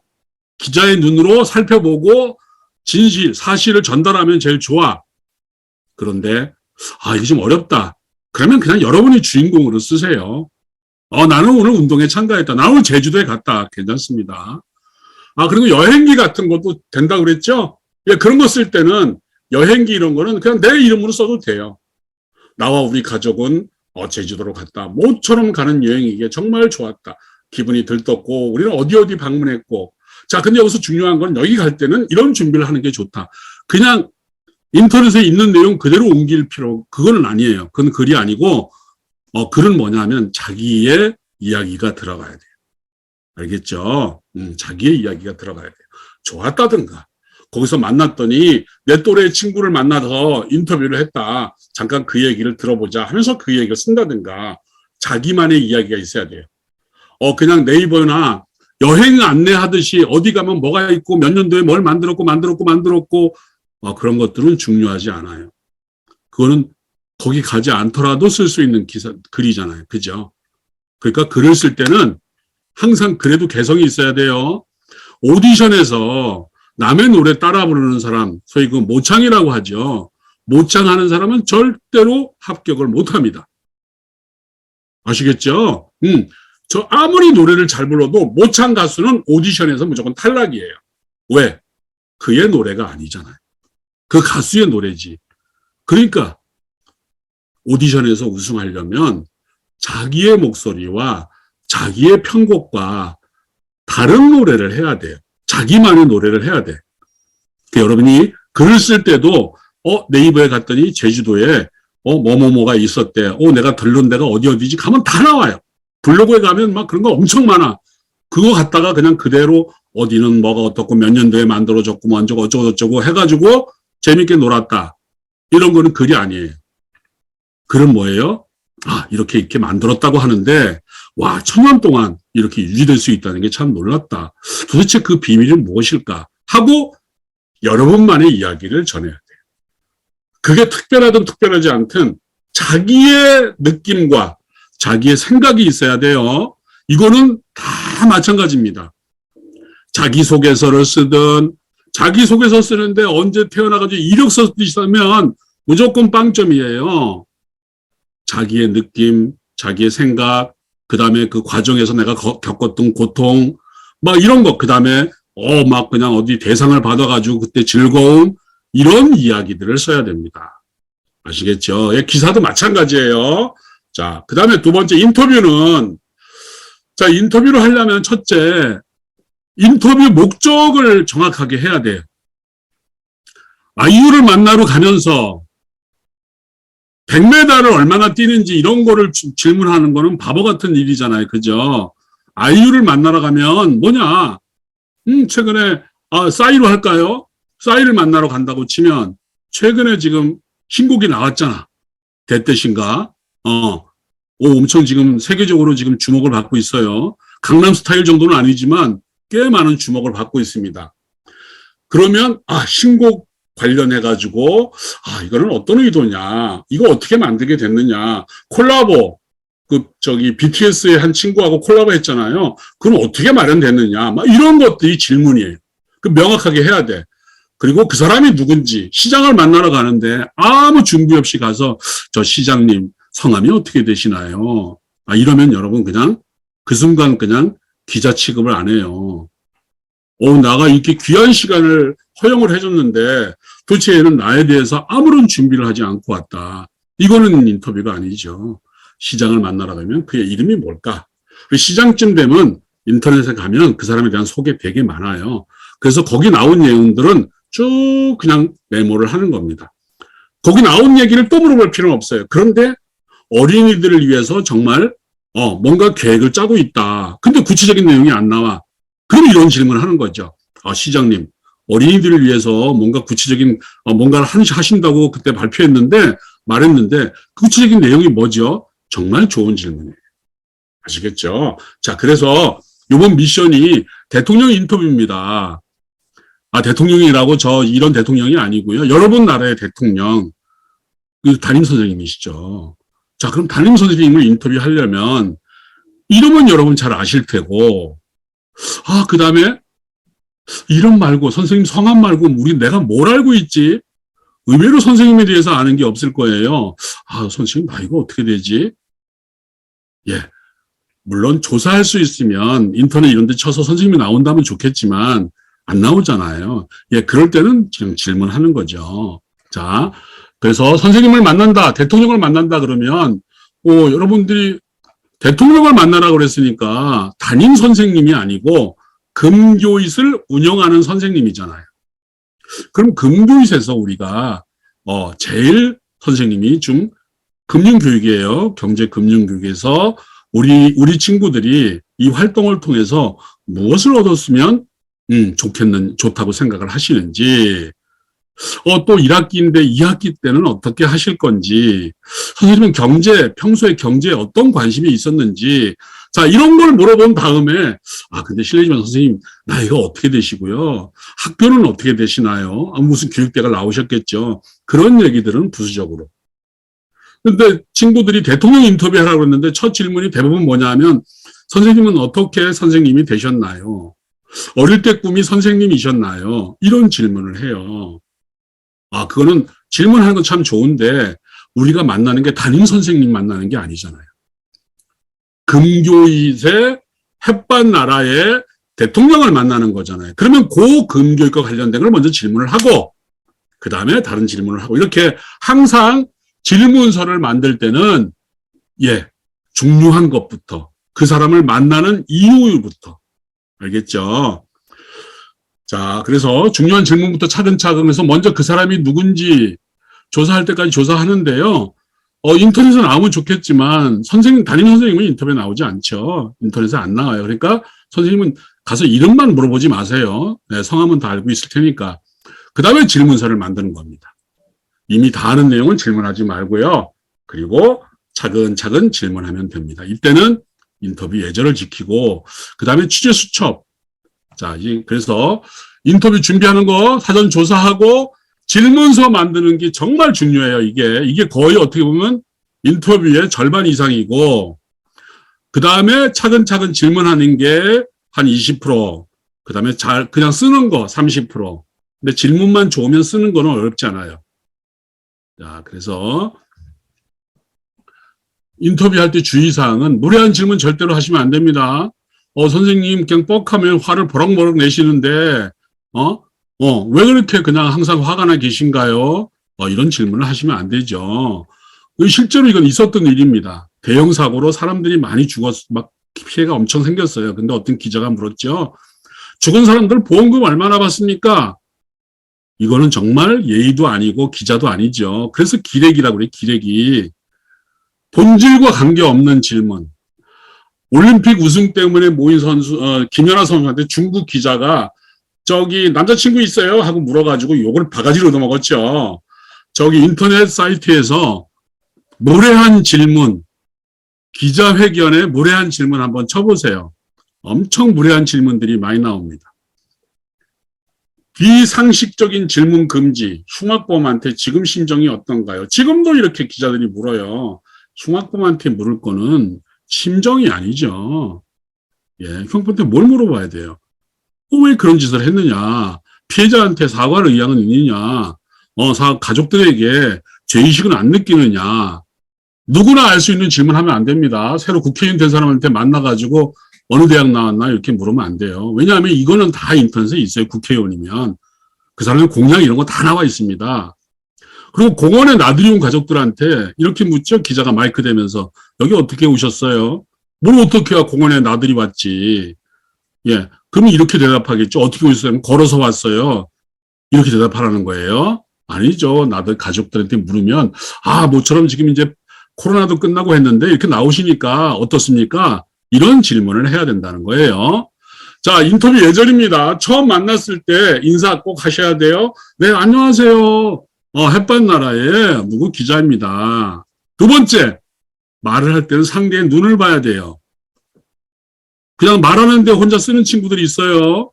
기자의 눈으로 살펴보고 진실, 사실을 전달하면 제일 좋아. 그런데, 이게 좀 어렵다. 그러면 그냥 여러분이 주인공으로 쓰세요. 나는 오늘 운동에 참가했다. 나는 오늘 제주도에 갔다. 괜찮습니다. 그리고 여행기 같은 것도 된다고 그랬죠? 예, 그런 거 쓸 때는 여행기 이런 거는 그냥 내 이름으로 써도 돼요. 나와 우리 가족은 제주도로 갔다. 모처럼 가는 여행이기에 정말 좋았다. 기분이 들떴고 우리는 어디 방문했고. 자, 근데 여기서 중요한 건 여기 갈 때는 이런 준비를 하는 게 좋다. 그냥 인터넷에 있는 내용 그대로 옮길 그거는 아니에요. 그건 글이 아니고 글은 뭐냐면 자기의 이야기가 들어가야 돼요. 알겠죠? 자기의 이야기가 들어가야 돼요. 좋았다든가. 거기서 만났더니 내 또래 친구를 만나서 인터뷰를 했다. 잠깐 그 얘기를 들어보자 하면서 그 얘기를 쓴다든가. 자기만의 이야기가 있어야 돼요. 그냥 네이버나 여행 안내하듯이 어디 가면 뭐가 있고 몇 년도에 뭘 만들었고 그런 것들은 중요하지 않아요. 그거는 거기 가지 않더라도 쓸 수 있는 글이잖아요. 그죠? 그러니까 글을 쓸 때는 항상 그래도 개성이 있어야 돼요. 오디션에서 남의 노래 따라 부르는 사람, 소위 그 모창이라고 하죠. 모창하는 사람은 절대로 합격을 못 합니다. 아시겠죠? 저 아무리 노래를 잘 불러도 모창 가수는 오디션에서 무조건 탈락이에요. 왜? 그의 노래가 아니잖아요. 그 가수의 노래지. 그러니까 오디션에서 우승하려면 자기의 목소리와 자기의 편곡과 다른 노래를 해야 돼요. 자기만의 노래를 해야 돼. 그러니까 여러분이 글을 쓸 때도 네이버에 갔더니 제주도에 뭐가 있었대. 내가 들른 데가 어디지 가면 다 나와요. 블로그에 가면 막 그런 거 엄청 많아. 그거 갖다가 그냥 그대로 어디는 뭐가 어떻고 몇 년도에 만들어졌고 뭐 어쩌고 해가지고 재밌게 놀았다. 이런 거는 글이 아니에요. 글은 뭐예요? 이렇게 만들었다고 하는데 와, 1000년 동안 이렇게 유지될 수 있다는 게 참 놀랍다. 도대체 그 비밀이 무엇일까? 하고 여러분만의 이야기를 전해야 돼요. 그게 특별하든 특별하지 않든 자기의 느낌과 자기의 생각이 있어야 돼요. 이거는 다 마찬가지입니다. 자기소개서를 쓰든 자기소개서 쓰는데 언제 태어나가지고 이력서 쓰면 무조건 빵점이에요. 자기의 느낌, 자기의 생각, 그 다음에 그 과정에서 내가 겪었던 고통, 막 이런 거, 그 다음에, 막 그냥 어디 대상을 받아가지고 그때 즐거움, 이런 이야기들을 써야 됩니다. 아시겠죠? 예, 기사도 마찬가지예요. 자, 그 다음에 두 번째, 인터뷰는, 자, 인터뷰를 하려면 첫째, 인터뷰 목적을 정확하게 해야 돼요. 아이유를 만나러 가면서 100m를 얼마나 뛰는지 이런 거를 질문하는 거는 바보 같은 일이잖아요. 그죠? 아이유를 만나러 가면 뭐냐? 최근에, 싸이로 할까요? 싸이를 만나러 간다고 치면, 최근에 지금 신곡이 나왔잖아. 대뜻인가? 엄청 지금 세계적으로 지금 주목을 받고 있어요. 강남 스타일 정도는 아니지만 꽤 많은 주목을 받고 있습니다. 그러면, 신곡 관련해가지고, 이거는 어떤 의도냐, 이거 어떻게 만들게 됐느냐, 콜라보, BTS의 한 친구하고 콜라보 했잖아요. 그럼 어떻게 마련됐느냐, 막 이런 것들이 질문이에요. 명확하게 해야 돼. 그리고 그 사람이 누군지, 시장을 만나러 가는데 아무 준비 없이 가서, 저 시장님, 성함이 어떻게 되시나요? 이러면 여러분 그냥, 그 순간 그냥 기자 취급을 안 해요. 나가 이렇게 귀한 시간을 허용을 해줬는데 도대체 얘는 나에 대해서 아무런 준비를 하지 않고 왔다. 이거는 인터뷰가 아니죠. 시장을 만나러 가면 그의 이름이 뭘까? 시장쯤 되면 인터넷에 가면 그 사람에 대한 소개 되게 많아요. 그래서 거기 나온 내용들은 쭉 그냥 메모를 하는 겁니다. 거기 나온 얘기를 또 물어볼 필요는 없어요. 그런데 어린이들을 위해서 정말 뭔가 계획을 짜고 있다. 근데 구체적인 내용이 안 나와. 그럼 이런 질문을 하는 거죠. 시장님, 어린이들을 위해서 뭔가 구체적인 뭔가를 하신다고 그때 말했는데 그 구체적인 내용이 뭐죠? 정말 좋은 질문이에요. 아시겠죠? 자, 그래서 이번 미션이 대통령 인터뷰입니다. 대통령이라고 이런 대통령이 아니고요. 여러 번 나라의 대통령. 담임 선생님이시죠. 자, 그럼 담임 선생님을 인터뷰하려면 이름은 여러분 잘 아실 테고, 그 다음에 이름 말고 선생님 성함 말고 내가 뭘 알고 있지? 의외로 선생님에 대해서 아는 게 없을 거예요. 선생님 나이가 어떻게 되지? 예. 물론 조사할 수 있으면 인터넷 이런 데 쳐서 선생님이 나온다면 좋겠지만 안 나오잖아요. 예, 그럴 때는 그냥 질문하는 거죠. 자, 그래서 선생님을 만난다, 대통령을 만난다 그러면 여러분들이 대통령을 만나라고 그랬으니까 담임 선생님이 아니고 금교잇을 운영하는 선생님이잖아요. 그럼 금교잇에서 우리가 제일 선생님이 좀 금융교육이에요. 경제금융교육에서 우리 친구들이 이 활동을 통해서 무엇을 얻었으면 좋다고 생각을 하시는지, 또 1학기인데 2학기 때는 어떻게 하실 건지, 선생님은 평소에 경제에 어떤 관심이 있었는지, 자, 이런 걸 물어본 다음에, 근데 실례지만 선생님, 나이가 어떻게 되시고요? 학교는 어떻게 되시나요? 무슨 교육대가 나오셨겠죠? 그런 얘기들은 부수적으로. 근데 친구들이 대통령 인터뷰하라고 했는데 첫 질문이 대부분 뭐냐 하면, 선생님은 어떻게 선생님이 되셨나요? 어릴 때 꿈이 선생님이셨나요? 이런 질문을 해요. 그거는 질문하는 건 참 좋은데 우리가 만나는 게 담임 선생님 만나는 게 아니잖아요. 금교잇의 햇밭 나라의 대통령을 만나는 거잖아요. 그러면 금교잇과 관련된 걸 먼저 질문을 하고 그 다음에 다른 질문을 하고 이렇게 항상 질문서를 만들 때는 중요한 것부터 그 사람을 만나는 이유부터 알겠죠? 자, 그래서 중요한 질문부터 차근차근 해서 먼저 그 사람이 누군지 조사할 때까지 조사하는데요. 인터넷에 나오면 좋겠지만 담임 선생님은 인터넷에 나오지 않죠. 인터넷에 안 나와요. 그러니까 선생님은 가서 이름만 물어보지 마세요. 네, 성함은 다 알고 있을 테니까. 그 다음에 질문서를 만드는 겁니다. 이미 다 아는 내용은 질문하지 말고요. 그리고 차근차근 질문하면 됩니다. 이때는 인터뷰 예절을 지키고 그 다음에 취재 수첩. 자, 그래서 인터뷰 준비하는 거 사전 조사하고 질문서 만드는 게 정말 중요해요. 이게 거의 어떻게 보면 인터뷰의 절반 이상이고 그 다음에 차근차근 질문하는 게 한 20%, 그 다음에 그냥 쓰는 거 30%. 근데 질문만 좋으면 쓰는 거는 어렵지 않아요. 자, 그래서 인터뷰할 때 주의사항은 무례한 질문 절대로 하시면 안 됩니다. 선생님 그냥 뻑하면 화를 버럭버럭 내시는데 왜 그렇게 그냥 항상 화가 나 계신가요? 이런 질문을 하시면 안 되죠. 실제로 이건 있었던 일입니다. 대형 사고로 사람들이 많이 막 피해가 엄청 생겼어요. 근데 어떤 기자가 물었죠. 죽은 사람들 보험금 얼마나 받습니까? 이거는 정말 예의도 아니고 기자도 아니죠. 그래서 기레기라고 그래요. 기레기. 본질과 관계없는 질문. 올림픽 우승 때문에 모인 선수, 김연아 선수한테 중국 기자가 남자친구 있어요? 하고 물어가지고 욕을 바가지로 얻어먹었죠. 인터넷 사이트에서 무례한 질문, 기자회견에 무례한 질문 한번 쳐보세요. 엄청 무례한 질문들이 많이 나옵니다. 비상식적인 질문 금지, 흉악범한테 지금 심정이 어떤가요? 지금도 이렇게 기자들이 물어요. 흉악범한테 물을 거는 심정이 아니죠. 흉악범한테 뭘 물어봐야 돼요? 왜 그런 짓을 했느냐? 피해자한테 사과를 의향은 있느냐? 가족들에게 죄의식은 안 느끼느냐? 누구나 알 수 있는 질문하면 안 됩니다. 새로 국회의원 된 사람한테 만나가지고 어느 대학 나왔나 이렇게 물으면 안 돼요. 왜냐하면 이거는 다 인터넷에 있어요. 국회의원이면. 그 사람의 공약 이런 거 다 나와 있습니다. 그리고 공원에 나들이 온 가족들한테 이렇게 묻죠. 기자가 마이크 대면서. 여기 어떻게 오셨어요? 뭘 어떻게 와 공원에 나들이 왔지. 그러면 이렇게 대답하겠죠. 어떻게 오셨어요? 걸어서 왔어요. 이렇게 대답하라는 거예요. 아니죠. 가족들한테 물으면 모처럼 지금 이제 코로나도 끝나고 했는데 이렇게 나오시니까 어떻습니까? 이런 질문을 해야 된다는 거예요. 자, 인터뷰 예절입니다. 처음 만났을 때 인사 꼭 하셔야 돼요. 네, 안녕하세요. 햇밭나라의 누구 기자입니다. 두 번째, 말을 할 때는 상대의 눈을 봐야 돼요. 그냥 말하는데 혼자 쓰는 친구들이 있어요.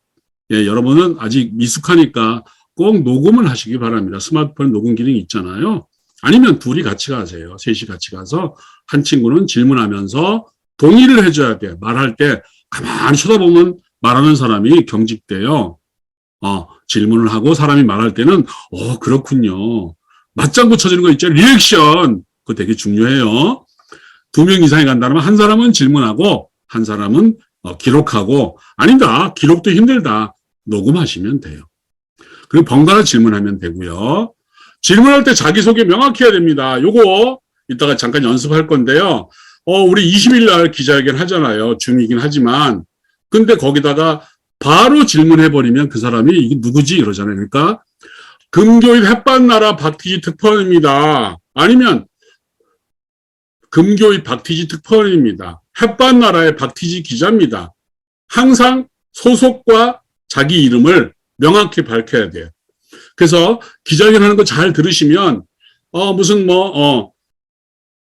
여러분은 아직 미숙하니까 꼭 녹음을 하시기 바랍니다. 스마트폰 녹음 기능이 있잖아요. 아니면 둘이 같이 가세요. 셋이 같이 가서 한 친구는 질문하면서 동의를 해줘야 돼. 말할 때 가만히 쳐다보면 말하는 사람이 경직돼요. 질문을 하고 사람이 말할 때는 그렇군요. 맞장구 쳐주는 거 있죠. 리액션. 그거 되게 중요해요. 2명 이상이 간다면 한 사람은 질문하고 한 사람은 기록하고, 아니다, 기록도 힘들다, 녹음하시면 돼요. 그리고 번갈아 질문하면 되고요. 질문할 때 자기소개 명확히 해야 됩니다. 요거 이따가 잠깐 연습할 건데요. 우리 20일 날 기자회견 하잖아요. 줌이긴 하지만. 근데 거기다가 바로 질문해버리면 그 사람이 이게 누구지? 이러잖아요. 그러니까 금교입 햇반나라 박티지 특파원입니다. 아니면 금교입 박티지 특파원입니다. 햇반나라의 박티지 기자입니다. 항상 소속과 자기 이름을 명확히 밝혀야 돼요. 그래서 기자회견 하는 거 잘 들으시면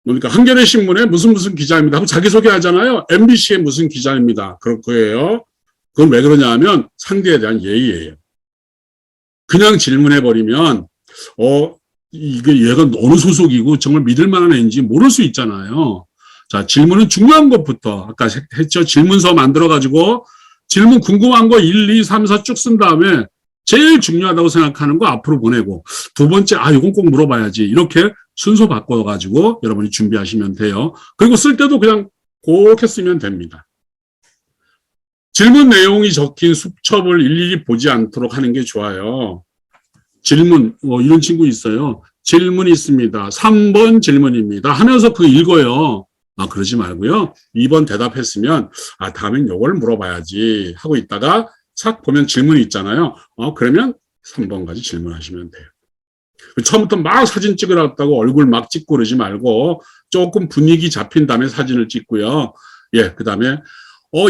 뭡니까 한겨레 신문에 무슨 기자입니다 하고 자기소개 하잖아요. MBC에 무슨 기자입니다. 그럴 거예요. 그건 왜 그러냐 하면 상대에 대한 예의예요. 그냥 질문해버리면 이게 얘가 어느 소속이고 정말 믿을 만한 애인지 모를 수 있잖아요. 자, 질문은 중요한 것부터 아까 했죠. 질문서 만들어가지고 질문 궁금한 거 1, 2, 3, 4 쭉 쓴 다음에 제일 중요하다고 생각하는 거 앞으로 보내고, 두 번째 이건 꼭 물어봐야지, 이렇게 순서 바꿔가지고 여러분이 준비하시면 돼요. 그리고 쓸 때도 그냥 그렇게 쓰면 됩니다. 질문 내용이 적힌 수첩을 일일이 보지 않도록 하는 게 좋아요. 질문, 이런 친구 있어요. 질문이 있습니다. 3번 질문입니다 하면서 그거 읽어요. 그러지 말고요. 2번 대답했으면 다음엔 요걸 물어봐야지 하고 있다가 싹 보면 질문이 있잖아요. 그러면 3번까지 질문하시면 돼요. 처음부터 막 사진 찍으라고 얼굴 막 찍고 그러지 말고 조금 분위기 잡힌 다음에 사진을 찍고요. 그 다음에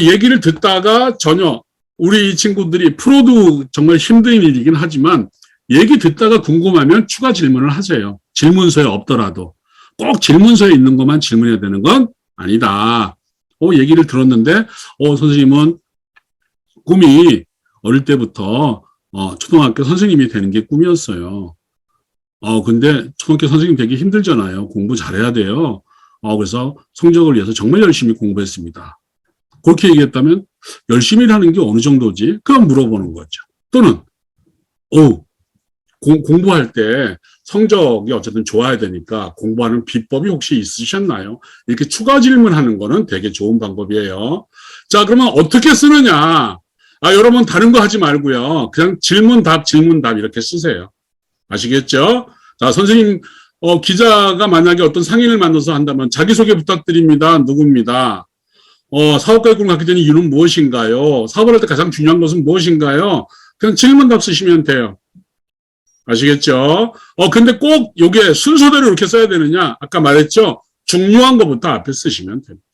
얘기를 듣다가 전혀 우리 친구들이 프로도 정말 힘든 일이긴 하지만 얘기 듣다가 궁금하면 추가 질문을 하세요. 질문서에 없더라도 꼭 질문서에 있는 것만 질문해야 되는 건 아니다. 얘기를 들었는데 선생님은 꿈이 어릴 때부터 초등학교 선생님이 되는 게 꿈이었어요. 근데 초등학교 선생님 되기 힘들잖아요. 공부 잘해야 돼요. 그래서 성적을 위해서 정말 열심히 공부했습니다. 그렇게 얘기했다면 열심히라는 게 어느 정도지? 그럼 물어보는 거죠. 또는 공부할 때 성적이 어쨌든 좋아야 되니까 공부하는 비법이 혹시 있으셨나요? 이렇게 추가 질문하는 거는 되게 좋은 방법이에요. 자, 그러면 어떻게 쓰느냐? 여러분 다른 거 하지 말고요. 그냥 질문 답 이렇게 쓰세요. 아시겠죠? 자, 선생님, 기자가 만약에 어떤 상인을 만나서 한다면 자기소개 부탁드립니다. 누구입니다. 사업가입을 갖게 된 이유는 무엇인가요? 사업을 할 때 가장 중요한 것은 무엇인가요? 그냥 질문 답 쓰시면 돼요. 아시겠죠? 근데 꼭 요게 순서대로 이렇게 써야 되느냐? 아까 말했죠? 중요한 것부터 앞에 쓰시면 됩니다.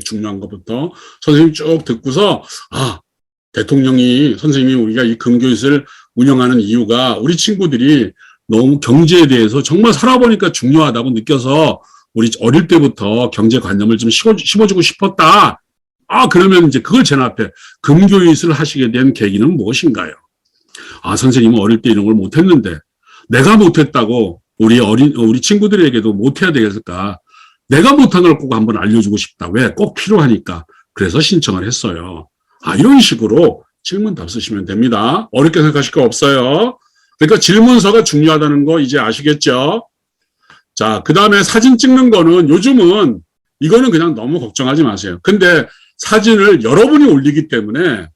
중요한 것부터 선생님 쭉 듣고서 대통령이 선생님이 우리가 이 금교육을 운영하는 이유가 우리 친구들이 너무 경제에 대해서 정말 살아보니까 중요하다고 느껴서 우리 어릴 때부터 경제관념을 좀 심어주고 싶었다. 그러면 이제 그걸 제 앞에 금교육을 하시게 된 계기는 무엇인가요? 선생님은 어릴 때 이런 걸 못했는데 내가 못했다고 우리 친구들에게도 못해야 되겠을까? 내가 못한 걸 꼭 한번 알려주고 싶다. 왜? 꼭 필요하니까. 그래서 신청을 했어요. 이런 식으로 질문 답 쓰시면 됩니다. 어렵게 생각하실 거 없어요. 그러니까 질문서가 중요하다는 거 이제 아시겠죠? 자, 그 다음에 사진 찍는 거는 요즘은 이거는 그냥 너무 걱정하지 마세요. 근데 사진을 여러분이 올리기 때문에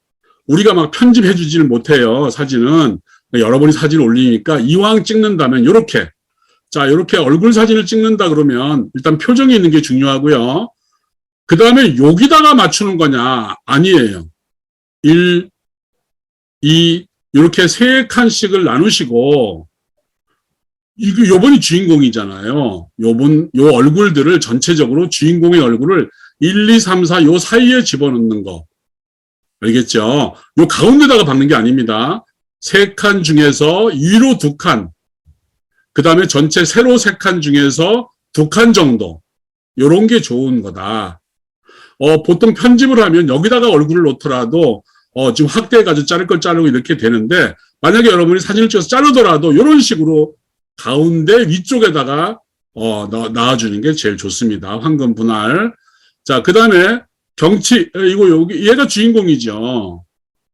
우리가 막 편집해 주지는 못해요. 사진은. 여러분이 사진 올리니까 이왕 찍는다면 요렇게. 자, 이렇게 얼굴 사진을 찍는다 그러면 일단 표정이 있는 게 중요하고요. 그 다음에 여기다가 맞추는 거냐? 아니에요. 1, 2, 이렇게 3칸씩을 나누시고, 요번이 주인공이잖아요. 요 얼굴들을 전체적으로 주인공의 얼굴을 1, 2, 3, 4 요 사이에 집어넣는 거. 알겠죠? 요 가운데다가 박는 게 아닙니다. 3칸 중에서 위로 2칸. 그 다음에 전체 세로 3칸 중에서 2칸 정도. 요런 게 좋은 거다. 보통 편집을 하면 여기다가 얼굴을 놓더라도, 지금 확대해가지고 자를 걸 자르고 이렇게 되는데, 만약에 여러분이 사진을 찍어서 자르더라도 요런 식으로 가운데 위쪽에다가 놔주는 게 제일 좋습니다. 황금 분할. 자, 그 다음에 경치, 이거 여기, 얘가 주인공이죠.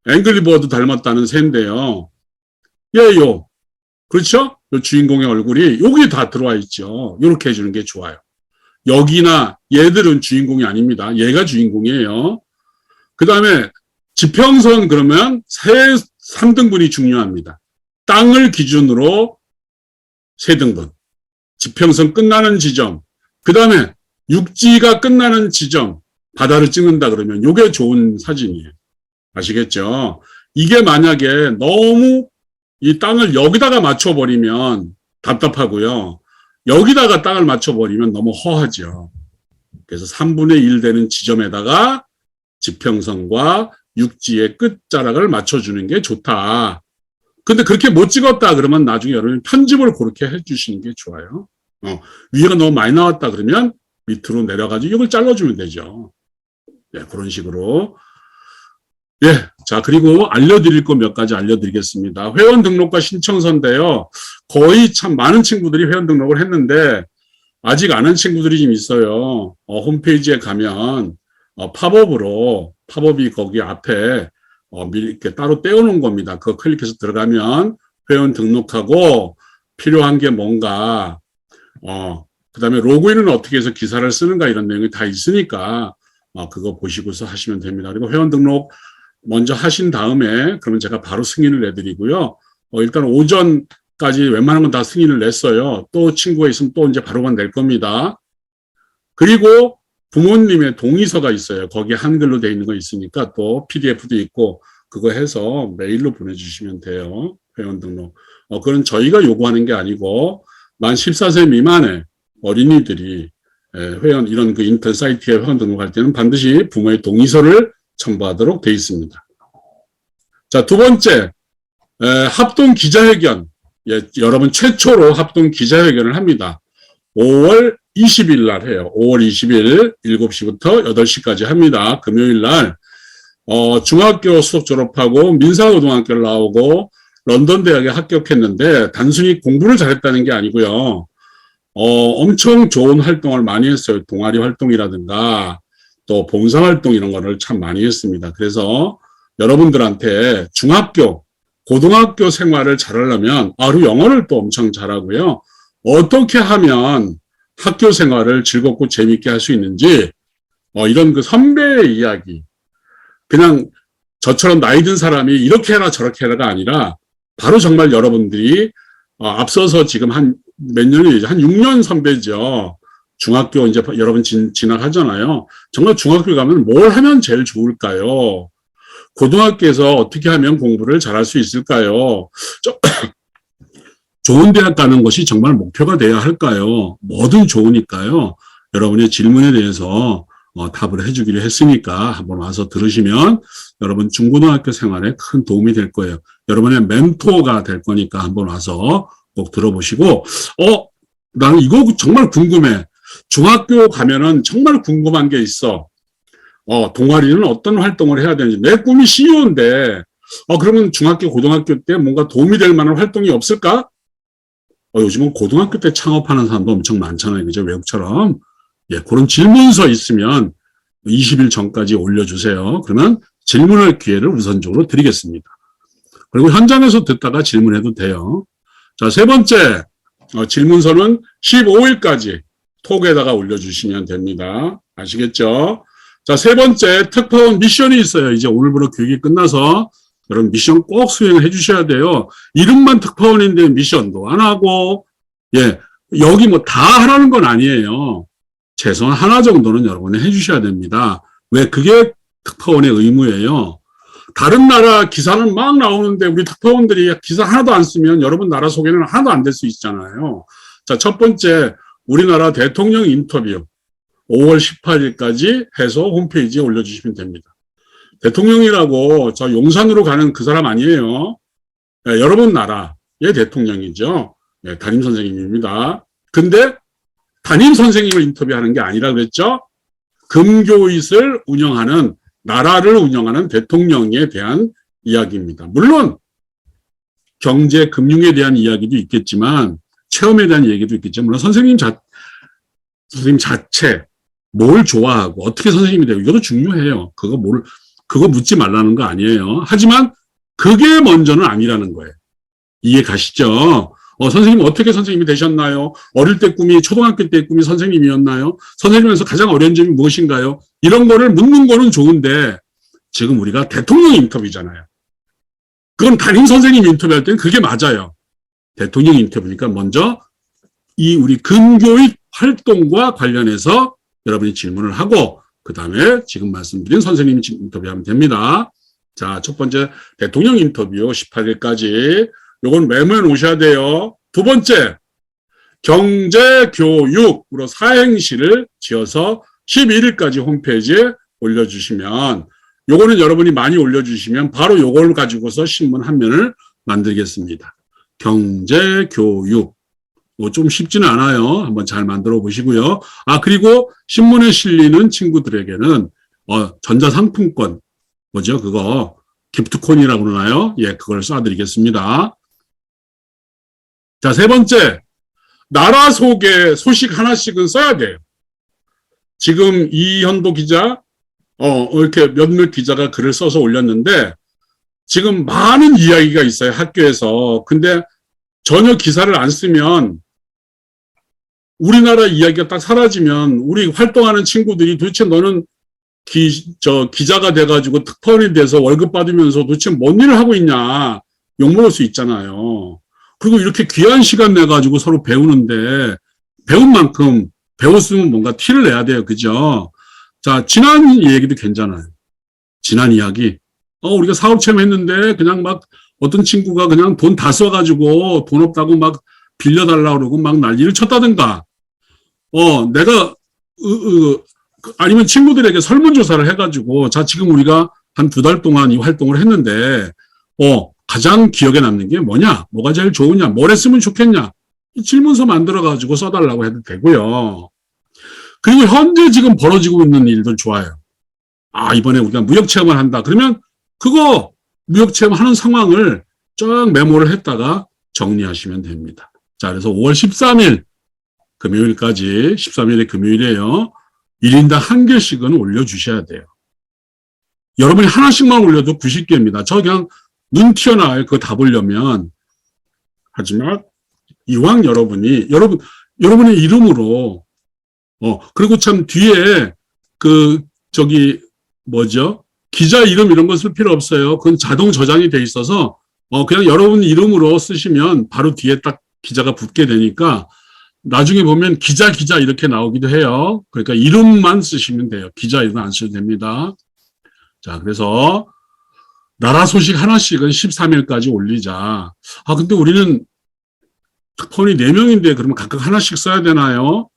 앵글리버드 닮았다는 새인데요. 얘요. 그렇죠? 요 주인공의 얼굴이 여기 다 들어와 있죠. 이렇게 해주는 게 좋아요. 여기나 얘들은 주인공이 아닙니다. 얘가 주인공이에요. 그 다음에 지평선 그러면 3등분이 중요합니다. 땅을 기준으로 3등분. 지평선 끝나는 지점. 그 다음에 육지가 끝나는 지점. 바다를 찍는다 그러면 이게 좋은 사진이에요. 아시겠죠? 이게 만약에 너무 이 땅을 여기다가 맞춰버리면 답답하고요. 여기다가 땅을 맞춰버리면 너무 허하죠. 그래서 3분의 1 되는 지점에다가 지평선과 육지의 끝자락을 맞춰주는 게 좋다. 근데 그렇게 못 찍었다 그러면 나중에 여러분이 편집을 그렇게 해주시는 게 좋아요. 위에가 너무 많이 나왔다 그러면 밑으로 내려가지고 이걸 잘라주면 되죠. 네, 그런 식으로. 예, 자, 그리고 알려드릴 거 몇 가지 알려드리겠습니다. 회원 등록과 신청서인데요. 거의 참 많은 친구들이 회원 등록을 했는데, 아직 안 한 친구들이 좀 있어요. 홈페이지에 가면, 팝업이 거기 앞에, 미리 이렇게 따로 떼어놓은 겁니다. 그거 클릭해서 들어가면 회원 등록하고 필요한 게 뭔가, 그 다음에 로그인은 어떻게 해서 기사를 쓰는가 이런 내용이 다 있으니까, 그거 보시고서 하시면 됩니다. 그리고 회원 등록 먼저 하신 다음에 그러면 제가 바로 승인을 내드리고요. 일단 오전까지 웬만한 건 다 승인을 냈어요. 또 친구가 있으면 또 이제 바로만 낼 겁니다. 그리고 부모님의 동의서가 있어요. 거기에 한글로 되어 있는 거 있으니까 또 PDF도 있고 그거 해서 메일로 보내주시면 돼요. 회원 등록. 그건 저희가 요구하는 게 아니고 만 14세 미만의 어린이들이 회원 이런 그 인터넷 사이트에 회원 등록할 때는 반드시 부모의 동의서를 첨부하도록 되어 있습니다. 자, 두 번째, 합동 기자회견. 예, 여러분 최초로 합동 기자회견을 합니다. 5월 20일 날 해요. 5월 20일 7시부터 8시까지 합니다. 금요일 날. 중학교 수업 졸업하고 민사고등학교를 나오고 런던 대학에 합격했는데 단순히 공부를 잘했다는 게 아니고요. 엄청 좋은 활동을 많이 했어요. 동아리 활동이라든가 또 봉사활동 이런 거를 참 많이 했습니다. 그래서 여러분들한테 중학교, 고등학교 생활을 잘하려면, 그리고 영어를 또 엄청 잘하고요. 어떻게 하면 학교 생활을 즐겁고 재밌게 할 수 있는지, 이런 그 선배의 이야기. 그냥 저처럼 나이 든 사람이 이렇게 해라 저렇게 해라가 아니라, 바로 정말 여러분들이, 앞서서 지금 한 몇 년이, 한 6년 선배죠. 중학교 이제 여러분 진학하잖아요. 정말 중학교 가면 뭘 하면 제일 좋을까요? 고등학교에서 어떻게 하면 공부를 잘할 수 있을까요? 좋은 대학 가는 것이 정말 목표가 돼야 할까요? 뭐든 좋으니까요. 여러분의 질문에 대해서 답을 해주기로 했으니까 한번 와서 들으시면 여러분 중고등학교 생활에 큰 도움이 될 거예요. 여러분의 멘토가 될 거니까 한번 와서 꼭 들어보시고 나는 이거 정말 궁금해. 중학교 가면은 정말 궁금한 게 있어. 동아리는 어떤 활동을 해야 되는지. 내 꿈이 CEO인데, 그러면 중학교, 고등학교 때 뭔가 도움이 될 만한 활동이 없을까? 요즘은 고등학교 때 창업하는 사람도 엄청 많잖아요. 그죠? 외국처럼. 예, 그런 질문서 있으면 20일 전까지 올려주세요. 그러면 질문할 기회를 우선적으로 드리겠습니다. 그리고 현장에서 듣다가 질문해도 돼요. 자, 세 번째, 질문서는 15일까지 톡에다가 올려주시면 됩니다. 아시겠죠? 자, 세 번째, 특파원 미션이 있어요. 이제 오늘부로 교육이 끝나서 여러분 미션 꼭 수행해 주셔야 돼요. 이름만 특파원인데 미션도 안 하고, 예, 여기 뭐 다 하라는 건 아니에요. 최소한 하나 정도는 여러분이 해 주셔야 됩니다. 왜? 그게 특파원의 의무예요. 다른 나라 기사는 막 나오는데 우리 특파원들이 기사 하나도 안 쓰면 여러분 나라 소개는 하나도 안 될 수 있잖아요. 자, 첫 번째, 우리나라 대통령 인터뷰 5월 18일까지 해서 홈페이지에 올려주시면 됩니다. 대통령이라고 저 용산으로 가는 그 사람 아니에요. 네, 여러분 나라의 대통령이죠. 네, 담임 선생님입니다. 근데 담임 선생님을 인터뷰하는 게 아니라 그랬죠. 금교잇을 운영하는, 나라를 운영하는 대통령에 대한 이야기입니다. 물론 경제, 금융에 대한 이야기도 있겠지만 체험에 대한 얘기도 있겠죠. 물론 선생님 자체, 뭘 좋아하고, 어떻게 선생님이 되고, 이것도 중요해요. 그거 묻지 말라는 거 아니에요. 하지만, 그게 먼저는 아니라는 거예요. 이해 가시죠? 선생님 어떻게 선생님이 되셨나요? 어릴 때 꿈이, 초등학교 때 꿈이 선생님이었나요? 선생님에서 가장 어려운 점이 무엇인가요? 이런 거를 묻는 거는 좋은데, 지금 우리가 대통령 인터뷰잖아요. 그건 담임 선생님 인터뷰할 때는 그게 맞아요. 대통령 인터뷰니까 먼저 우리 금교육 활동과 관련해서 여러분이 질문을 하고, 그 다음에 지금 말씀드린 선생님이 인터뷰하면 됩니다. 자, 첫 번째 대통령 인터뷰 18일까지 요건 메모해 놓으셔야 돼요. 두 번째, 경제교육으로 사행시를 지어서 11일까지 홈페이지에 올려주시면, 요거는 여러분이 많이 올려주시면 바로 요걸 가지고서 신문 한 면을 만들겠습니다. 경제교육. 좀 쉽지는 않아요. 한번 잘 만들어 보시고요. 그리고 신문에 실리는 친구들에게는, 전자상품권, 뭐죠? 그거, 기프트콘이라고 그러나요? 예, 그걸 쏴드리겠습니다. 자, 세 번째, 나라 소개 소식 하나씩은 써야 돼요. 지금 이현도 기자, 이렇게 몇몇 기자가 글을 써서 올렸는데, 지금 많은 이야기가 있어요, 학교에서. 근데 전혀 기사를 안 쓰면, 우리나라 이야기가 딱 사라지면, 우리 활동하는 친구들이 도대체 너는 기자가 돼가지고 특파원이 돼서 월급 받으면서 도대체 뭔 일을 하고 있냐, 욕먹을 수 있잖아요. 그리고 이렇게 귀한 시간 내가지고 서로 배우는데, 배운 만큼 배웠으면 뭔가 티를 내야 돼요. 그죠? 자, 지난 얘기도 괜찮아요. 지난 이야기. 우리가 사업 체험했는데, 그냥 막 어떤 친구가 그냥 돈 다 써가지고 돈 없다고 막 빌려달라고 그러고 막 난리를 쳤다든가, 내가, 아니면 친구들에게 설문조사를 해가지고, 자, 지금 우리가 한 2달 동안 이 활동을 했는데, 가장 기억에 남는 게 뭐냐? 뭐가 제일 좋으냐? 뭘 했으면 좋겠냐? 이 질문서 만들어가지고 써달라고 해도 되고요. 그리고 현재 지금 벌어지고 있는 일들 좋아요. 이번에 우리가 무역체험을 한다. 그러면 그거 무역체험하는 상황을 쫙 메모를 했다가 정리하시면 됩니다. 자, 그래서 5월 13일 금요일까지, 13일에 금요일이에요. 1인당 1개씩은 올려주셔야 돼요. 여러분이 하나씩만 올려도 90개입니다. 저 그냥 눈 튀어나와요. 그거 다 보려면. 하지만 이왕 여러분의 이름으로, 그리고 참 뒤에 기자 이름 이런 거 쓸 필요 없어요. 그건 자동 저장이 돼 있어서, 그냥 여러분 이름으로 쓰시면 바로 뒤에 딱 기자가 붙게 되니까, 나중에 보면 기자 이렇게 나오기도 해요. 그러니까 이름만 쓰시면 돼요. 기자 이름 안 쓰셔도 됩니다. 자, 그래서 나라 소식 하나씩은 13일까지 올리자. 근데 우리는 특파원이 4명인데 그러면 각각 하나씩 써야 되나요?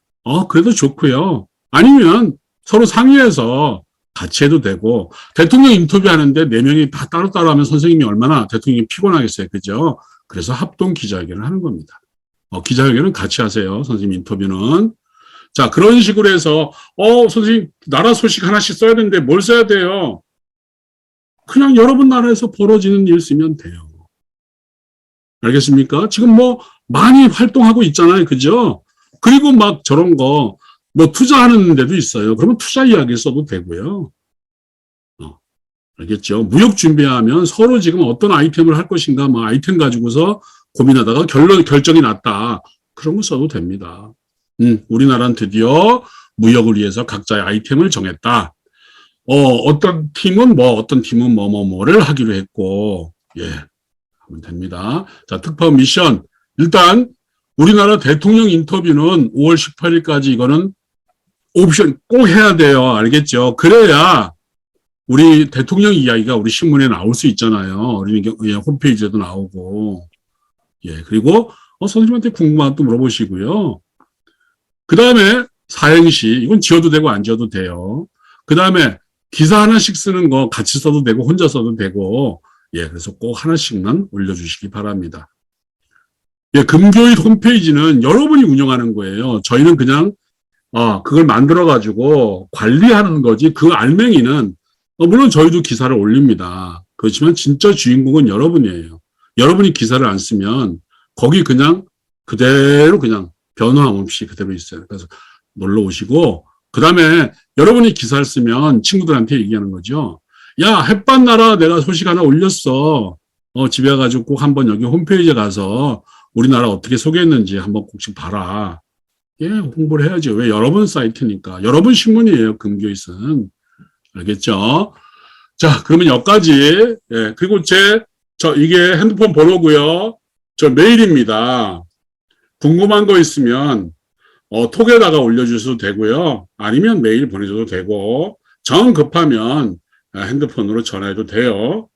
그래도 좋고요. 아니면 서로 상의해서 같이 해도 되고, 대통령 인터뷰하는데 4명이 다 따로따로 하면 선생님이 얼마나 대통령이 피곤하겠어요. 그죠? 그래서 합동 기자회견을 하는 겁니다. 기자회견은 같이 하세요. 선생님 인터뷰는. 자, 그런 식으로 해서, 선생님, 나라 소식 하나씩 써야 되는데 뭘 써야 돼요? 그냥 여러분 나라에서 벌어지는 일 쓰면 돼요. 알겠습니까? 지금 많이 활동하고 있잖아요. 그죠? 그리고 막 저런 거, 투자하는 데도 있어요. 그러면 투자 이야기 써도 되고요. 알겠죠? 무역 준비하면 서로 지금 어떤 아이템을 할 것인가, 아이템 가지고서 고민하다가 결정이 났다. 그런 거 써도 됩니다. 우리나라는 드디어 무역을 위해서 각자의 아이템을 정했다. 어떤 팀은 어떤 팀은 뭐를 하기로 했고, 하면 됩니다. 자, 특파원 미션. 일단, 우리나라 대통령 인터뷰는 5월 18일까지 이거는 옵션 꼭 해야 돼요. 알겠죠? 그래야 우리 대통령 이야기가 우리 신문에 나올 수 있잖아요. 홈페이지에도 나오고. 그리고, 선생님한테 궁금한 것도 물어보시고요. 그 다음에 사행시. 이건 지어도 되고 안 지어도 돼요. 그 다음에 기사 하나씩 쓰는 거 같이 써도 되고 혼자 써도 되고, 그래서 꼭 하나씩만 올려주시기 바랍니다. 금교육 홈페이지는 여러분이 운영하는 거예요. 저희는 그냥, 그걸 만들어가지고 관리하는 거지, 그 알맹이는, 물론 저희도 기사를 올립니다. 그렇지만 진짜 주인공은 여러분이에요. 여러분이 기사를 안 쓰면, 거기 그냥 그대로 그냥 변화함 없이 그대로 있어요. 그래서 놀러 오시고, 그 다음에 여러분이 기사를 쓰면 친구들한테 얘기하는 거죠. 야, 햇반 나라 내가 소식 하나 올렸어. 집에 가지고 꼭 한번 여기 홈페이지에 가서 우리나라 어떻게 소개했는지 한번 꼭씩 봐라. 예, 홍보를 해야죠. 왜? 여러분 사이트니까. 여러분 신문이에요. 금교잇은. 알겠죠? 자, 그러면 여기까지. 예, 그리고 이게 핸드폰 번호고요. 저 메일입니다. 궁금한 거 있으면, 톡에다가 올려주셔도 되고요. 아니면 메일 보내줘도 되고, 정 급하면 핸드폰으로 전화해도 돼요.